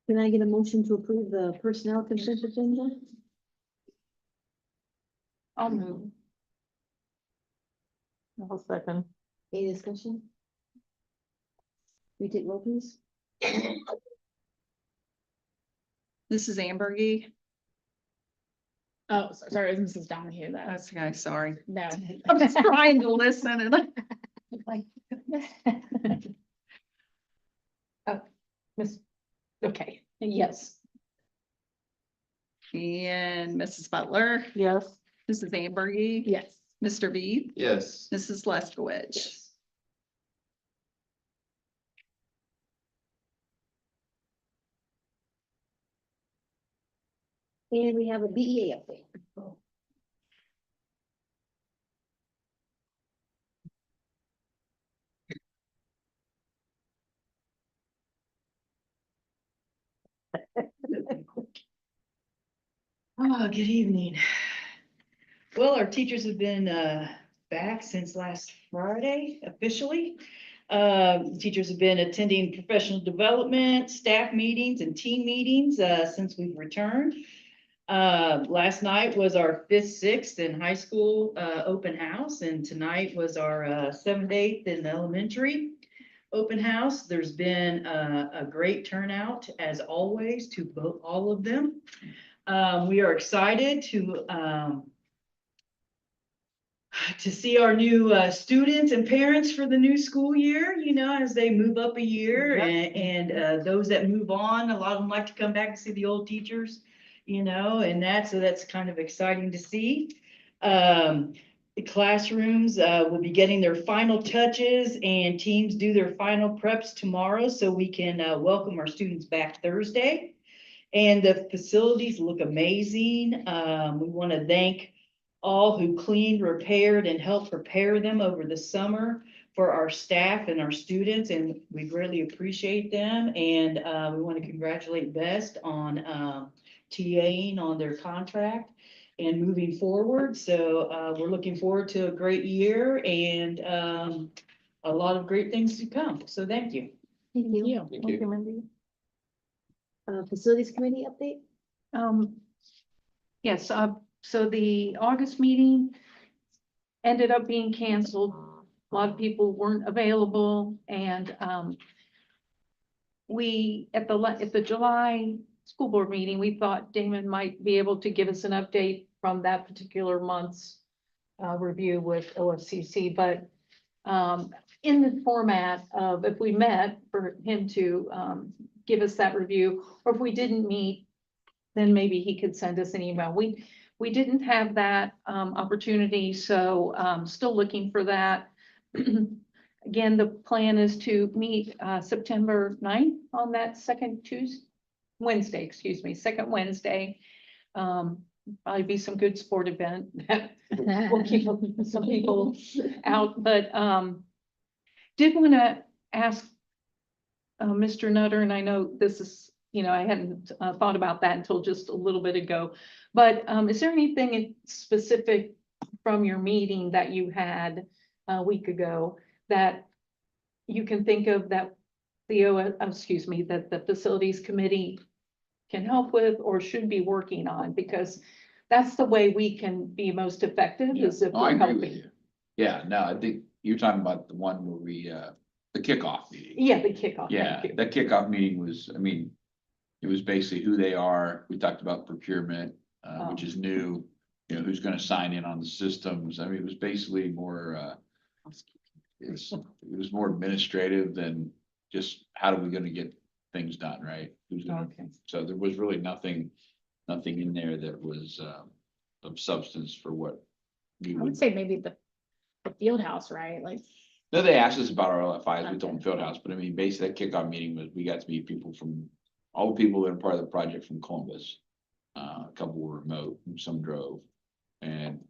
S1: Can I get a motion to approve the personnel consent agenda?
S10: I'll move.
S11: I'll second.
S1: Any discussion? Can you take roll, please?
S2: Mrs. Ambergy,
S7: Oh, sorry, it was Mrs. Donahue.
S2: that's the guy, sorry.
S7: No.
S2: I'm just trying to listen and
S10: Oh, Miss, okay, yes.
S2: and Mrs. Butler,
S11: Yes.
S2: Mrs. Ambergy,
S7: Yes.
S2: Mr. Veith,
S4: Yes.
S2: Mrs. Leskowicz.
S1: Yes. And we have a BEA update.
S6: Oh, good evening. Well, our teachers have been back since last Friday officially. Teachers have been attending professional development, staff meetings and team meetings since we've returned. Last night was our 5th, 6th in high school open house, and tonight was our 7th, 8th in elementary open house. There's been a great turnout as always to both all of them. We are excited to see our new students and parents for the new school year, you know, as they move up a year.
S11: Yep.
S6: And those that move on, a lot of them like to come back and see the old teachers, you know, and that's kind of exciting to see. The classrooms will be getting their final touches, and teams do their final preps tomorrow, so we can welcome our students back Thursday. And the facilities look amazing. We want to thank all who cleaned, repaired, and helped prepare them over the summer for our staff and our students, and we greatly appreciate them. And we want to congratulate Best on TAing on their contract and moving forward. So we're looking forward to a great year and a lot of great things to come. So thank you.
S1: Thank you.
S4: Thank
S11: Thank you,
S4: you.
S11: Mindy.
S1: Facilities committee update?
S10: Yes, so the August meeting ended up being canceled. A lot of people weren't available, and we, at the July school board meeting, we thought Damon might be able to give us an update from that particular month's review with OFCC, but in the format of if we met for him to, give us that review, or if we didn't meet, then maybe he could send us an email. We didn't have that, opportunity, so, still looking for that. Again, the plan is to meet, September 9th on that second Wednesday, excuse me, second Wednesday. Probably be some good sport event that will keep some people out, but, did want to ask, Mr. Nutter, and I know this is, I hadn't, thought about that until just a little bit ago, but, is there anything specific from your meeting that you had a week ago that you can think of that that the facilities committee can help with or should be working on? Because that's the way we can be most effective, is if
S5: Oh, I
S10: we're
S5: agree with
S10: helping.
S5: you. Yeah, no, I think you're talking about the one where we, the kickoff meeting.
S10: Yeah, the kickoff.
S5: Yeah,
S10: Thank you.
S5: that kickoff meeting was, I mean, it was basically who they are. We talked about procurement, which is new. Who's gonna sign in on the systems. I mean, it was basically more, it was more administrative than just how are we gonna get things done, right? Who's gonna,
S10: Okay.
S5: so there was really nothing in there that was, of substance for what we
S7: I
S5: would.
S7: would say maybe the field house, right? Like,
S5: No, they asked us about our LFIs, we told them field house, but I mean, basically that kickoff meeting was, we got to meet people from, all the people that are part of the project from Columbus. A couple were remote, some drove, and,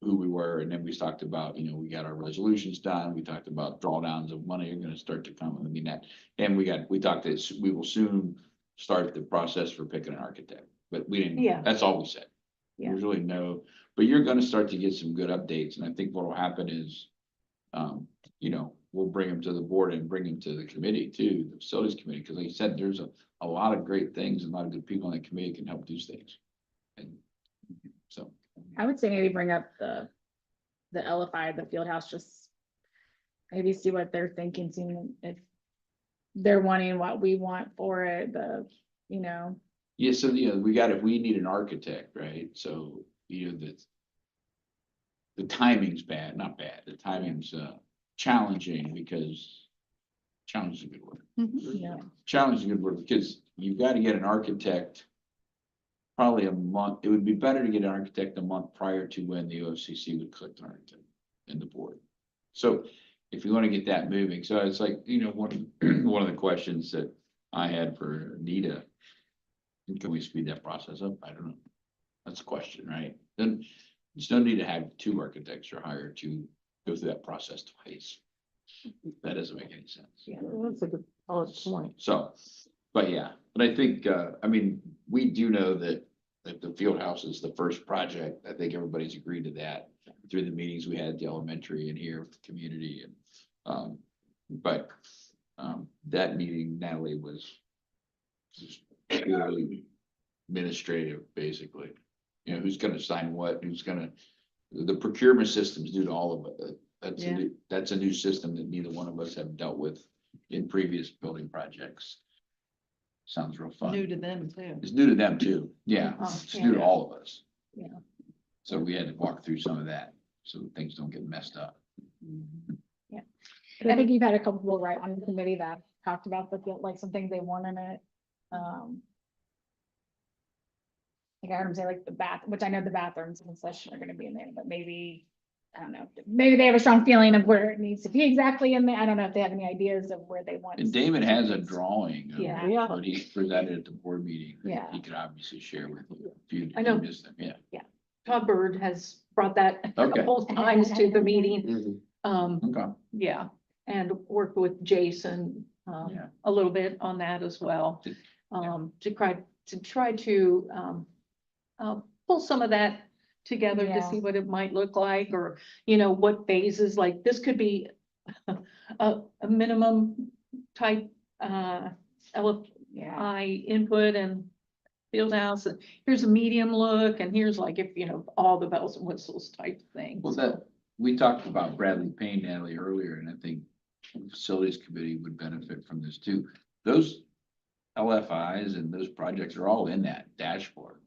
S5: who we were, and then we talked about, we got our resolutions done, we talked about drawdowns of money are gonna start to come, I mean, that, and we talked that we will soon start the process for picking an architect, but we didn't,
S10: Yeah.
S5: that's all we said.
S10: Yeah.
S5: There's really but you're gonna start to get some good updates, and I think what will happen is, we'll bring them to the board and bring them to the committee too, the facilities committee, because like you said, there's a lot of great things, and a lot of good people on the committee can help do things. And so.
S7: I would say maybe bring up the LFI, the field house, just maybe see what they're thinking, seeing if they're wanting what we want for it,
S5: Yeah, so, if we need an architect, right, so, the timing's bad, not bad, the timing's, challenging, because challenge is a good word.
S7: yeah.
S5: Challenge is a good word, because you've got to get an architect probably a month. It would be better to get an architect a month prior to when the OFCC would click the architect in the board. So if you want to get that moving, so it's like, one of the questions that I had for Anita, can we speed that process up? I don't know. That's a question, right? Then there's no need to have two architects or hired to go through that process twice. That doesn't make any sense.
S11: Yeah, that's a good point.
S5: So, but I think, we do know that the field house is the first project. I think everybody's agreed to that through the meetings we had at the elementary and here with the community, and, that meeting, Natalie, was just purely administrative, basically. Who's gonna sign what, the procurement system's due to all of it. That's a new system that neither one of us have dealt with in previous building projects. Sounds real fun.
S2: New to them too.
S5: It's new to them too. Yeah, it's new to
S10: Yeah.
S5: all of us.
S10: Yeah.
S5: So we had to walk through some of that, so things don't get messed up.
S7: But I think you've had a couple people right on the committee that talked about like some things they want in it. Like I heard them say like the which I know the bathrooms and such are gonna be in there, but maybe, I don't know, maybe they have a strong feeling of where it needs to be exactly in there. I don't know if they have any ideas of where they want.
S5: And Damon has a drawing of
S10: Yeah.
S11: Yeah.
S5: what he presented at the board meeting.
S7: Yeah.
S5: He could obviously share with you. If you
S10: I know.
S5: missed them, yeah.
S10: Todd Bird has brought that a
S5: Okay.
S10: couple times to the meeting.
S4: Mhm.
S5: Okay.
S10: Yeah, and worked with Jason,
S5: Yeah.
S10: a little bit on that as well. To try to, pull some of that together to
S7: Yeah.
S10: see what it might look like, or, what phases, like this could be a minimum type, LFI input and field house, and here's a medium look, and here's like if, all the bells and whistles type thing.
S5: Well, we talked about Bradley Payne, Natalie, earlier, and I think the facilities committee would benefit from this too. Those LFIs and those projects are all in that dashboard.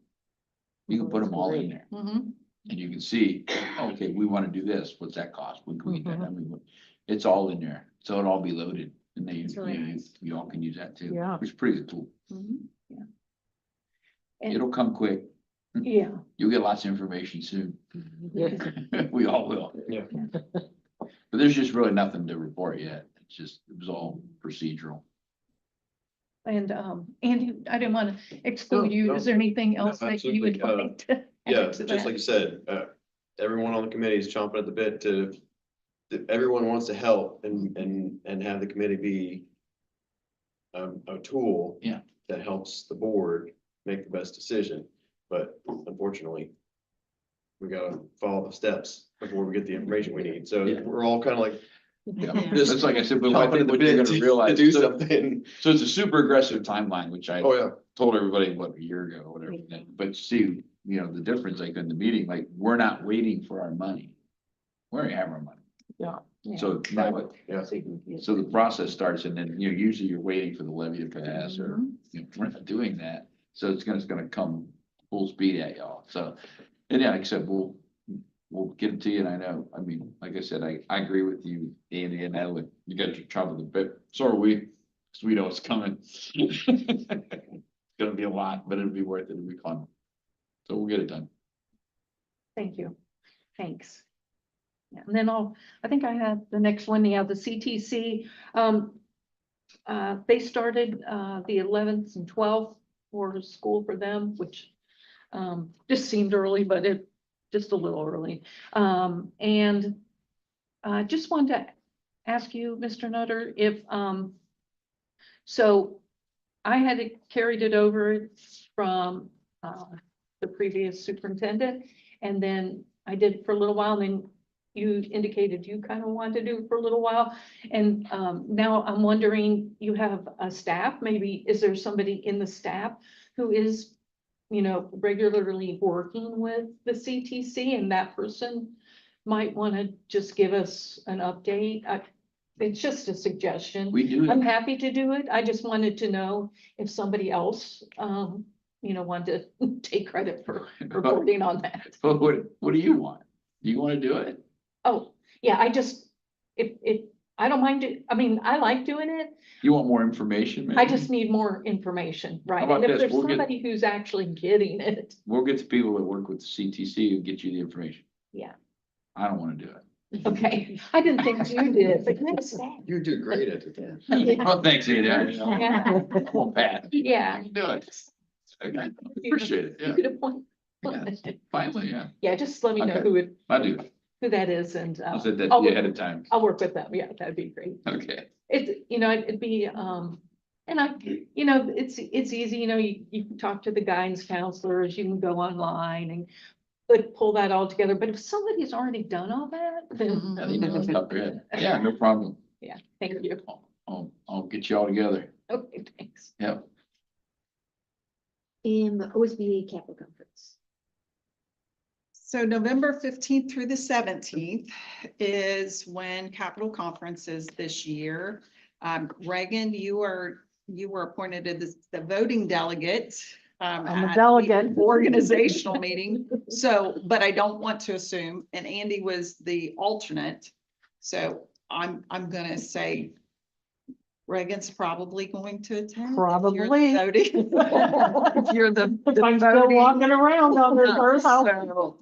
S5: You can put them all in there.
S10: Mhm.
S5: And you can see, okay, we want to do this, what's that cost? When can we do that? I mean, it's all in there, so it'll all be loaded, and then
S1: That's really nice.
S5: you all can use that too.
S11: Yeah.
S5: Which is a pretty good tool.
S10: Mhm, yeah. And-
S5: It'll come quick,
S10: Yeah,
S5: you'll get lots of information soon,
S11: Yeah.
S5: we all will.
S4: Yeah.
S5: But there's just really nothing to report yet, it's just, it was all procedural.
S10: and, Andy, I didn't want to exclude you. Is there anything else that you would
S4: absolutely.
S10: like to?
S4: Yeah,
S10: add to
S4: just
S10: that?
S4: like you said, everyone on the committee is chomping at the bit everyone wants to help and have the committee be a tool.
S5: Yeah.
S4: That helps the board make the best decision, but unfortunately, we gotta follow the steps before we get the information we need, so
S5: Yeah.
S4: we're all kind of like.
S5: Yeah,
S6: Yeah.
S5: that's like I said, but I
S4: chomping
S5: think
S4: at the
S5: what you're
S4: bit
S5: gonna
S4: to
S5: realize.
S4: do
S5: so-
S4: something.
S5: So it's a super aggressive timeline, which I
S4: Oh, yeah.
S5: told everybody, what, a year ago, or whatever. But see, the difference, like in the meeting, like, we're not waiting for our money. We already have our money.
S11: Yeah.
S10: Yeah.
S5: So now,
S4: Yeah.
S10: So you can get-
S5: so the process starts, and then, usually you're waiting for the levy to pass, or, we're not doing that. So it's gonna come full speed at y'all. So, and yeah, like I said, we'll get it to you, and I know, I mean, like I said, I agree with you, Andy and Natalie, you got your trouble a bit, so are we, because we know it's coming. It's gonna be a lot, but it'll be worth it, it'll be fun. So we'll get it done.
S10: Thank you. Thanks. Yeah, and then I think I have the next one, the CTC. They started, the 11th and 12th for school for them, which, just seemed early, but just a little early. And I just wanted to ask you, Mr. Nutter, if, so I had carried it over from, the previous superintendent, and then I did it for a little while, and then you indicated you kind of wanted to do it for a little while. And now I'm wondering, you have a staff, maybe, is there somebody in the staff who is, regularly working with the CTC, and that person might want to just give us an update? It's just a suggestion.
S5: We do
S10: I'm
S5: it,
S10: happy to do it. I just wanted to know if somebody else, wanted to take credit for reporting on that.
S5: but what do you want? Do you want to do it?
S10: Oh, yeah, I don't mind it. I mean, I like doing it.
S5: You want more information, maybe?
S10: I just need more information, right?
S5: about
S10: And if
S5: this?
S10: there's
S5: We'll get-
S10: somebody who's actually getting it,
S5: We'll get the people that work with the CTC and get you the information.
S10: Yeah.
S5: I don't want to do it.
S10: okay. I didn't think you did, but yes,
S4: You do great at it.
S5: Well, thanks, Andy.
S10: Yeah.
S5: Well, Pat.
S10: Yeah.
S5: You can do it. Okay, appreciate it,
S10: You
S5: yeah.
S10: could appoint.
S5: Yeah. Finally, yeah,
S10: Yeah, just let me know
S5: Okay. I do.
S10: who that is, and
S5: I said that
S10: I'll
S5: to you
S10: work-
S5: ahead of time.
S10: I'll work with them. Yeah, that'd be great.
S5: Okay.
S10: It'd be, and it's easy, you can talk to the guidance counselors, you can go online and pull that all together. But if somebody's already done all that, then,
S5: Yeah, you know, it's up ahead. Yeah, no problem.
S10: yeah, thank you.
S5: I'll get you all together.
S10: Okay, thanks.
S5: Yep.
S1: And the OSBA capital conference.
S2: So November 15th through the 17th is when Capitol Conference is this year. Reagan, you were appointed as the voting delegate.
S11: I'm a
S2: at the
S11: delegate.
S2: Organizational meeting, so, but I don't want to assume, and Andy was the alternate. So I'm gonna say Reagan's probably going to attend. if you're
S11: Probably.
S2: voting. If you're the.
S11: If I'm still
S2: voting-
S11: walking around on this earth,
S2: So,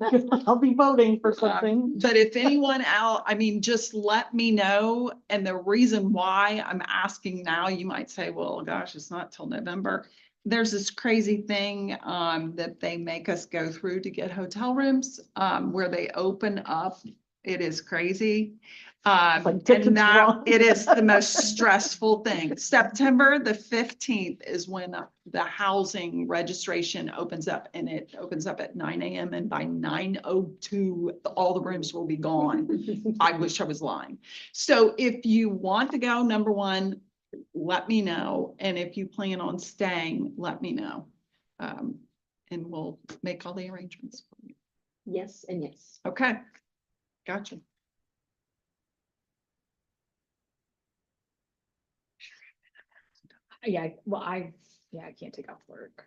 S11: I'll be voting for something.
S2: But if anyone else, I mean, just let me know. And the reason why I'm asking now, you might say, well, gosh, it's not till November. There's this crazy thing that they make us go through to get hotel rooms where they open up. It is crazy.
S11: Like tickets
S2: And that
S11: wrong.
S2: it is the most stressful thing. September the 15th is when the housing registration opens up, and it opens up at 9 a.m. and by 9:02, all the rooms will be gone. I wish I was lying. So if you want to go, number one, let me know. And if you plan on staying, let me know. And we'll make all the arrangements for you.
S1: Yes, and yes.
S2: Okay. Gotcha.
S7: Yeah, well, I can't take off work.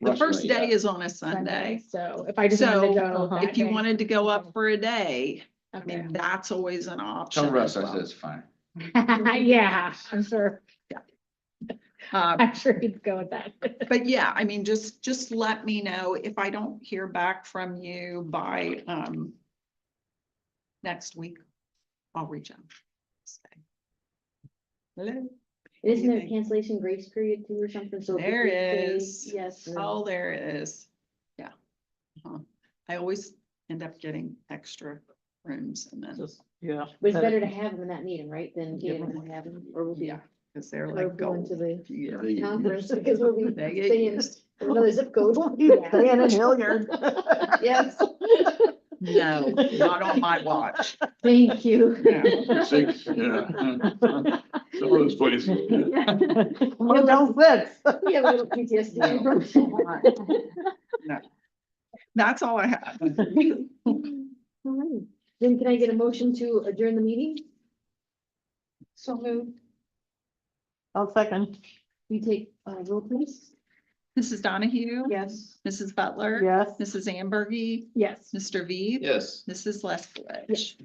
S2: The
S5: Russ
S2: first
S5: Ray,
S2: day is on a Sunday.
S7: So if I just wanted to
S2: So,
S7: go. that
S2: If you
S7: day-
S2: wanted to go up for a day, I
S7: Okay.
S2: mean, that's always an option.
S5: Tell Russ
S2: as
S5: I said
S2: well.
S5: it's fine.
S7: Yeah, I'm sure,
S2: Um,
S7: I'm sure he'd go with that.
S2: But yeah, I mean, just let me know if I don't hear back from you by, next week, I'll reach out. Say, hello,
S1: Isn't there a
S2: Anything.
S1: cancellation grace period too or something? So if
S2: There
S1: we say
S2: is.
S1: Yes. then-
S2: oh, there is, yeah. Uh-huh. I always end up getting extra rooms and then,
S11: Just, yeah.
S1: But it's better to have them in that meeting, right, than
S2: Yeah.
S1: get them to have them, or we'll be.
S2: yeah, because they're
S1: Or
S2: like
S1: going to
S2: gold.
S1: the
S2: Yeah.
S1: conference, because we'll be
S2: They get
S1: staying
S2: used.
S1: in another zip code.
S11: Staying in Hilliard.
S1: Yes.
S2: No, not on my watch.
S1: Thank you.
S2: No.
S5: Six, yeah. Some of those places.
S11: Motel 6.
S1: We have a little PTSD.
S2: No. That's all I have.
S1: Alright. Then can I get a motion to adjourn the meeting?
S10: So moved.
S11: I'll second.
S1: We take, roll please.
S2: Mrs. Donahue?
S10: Yes.
S2: Mrs. Butler?
S11: Yes.
S2: Mrs. Ambergy?
S7: Yes.
S2: Mr. V?
S4: Yes.
S2: Mrs. Leskowitz?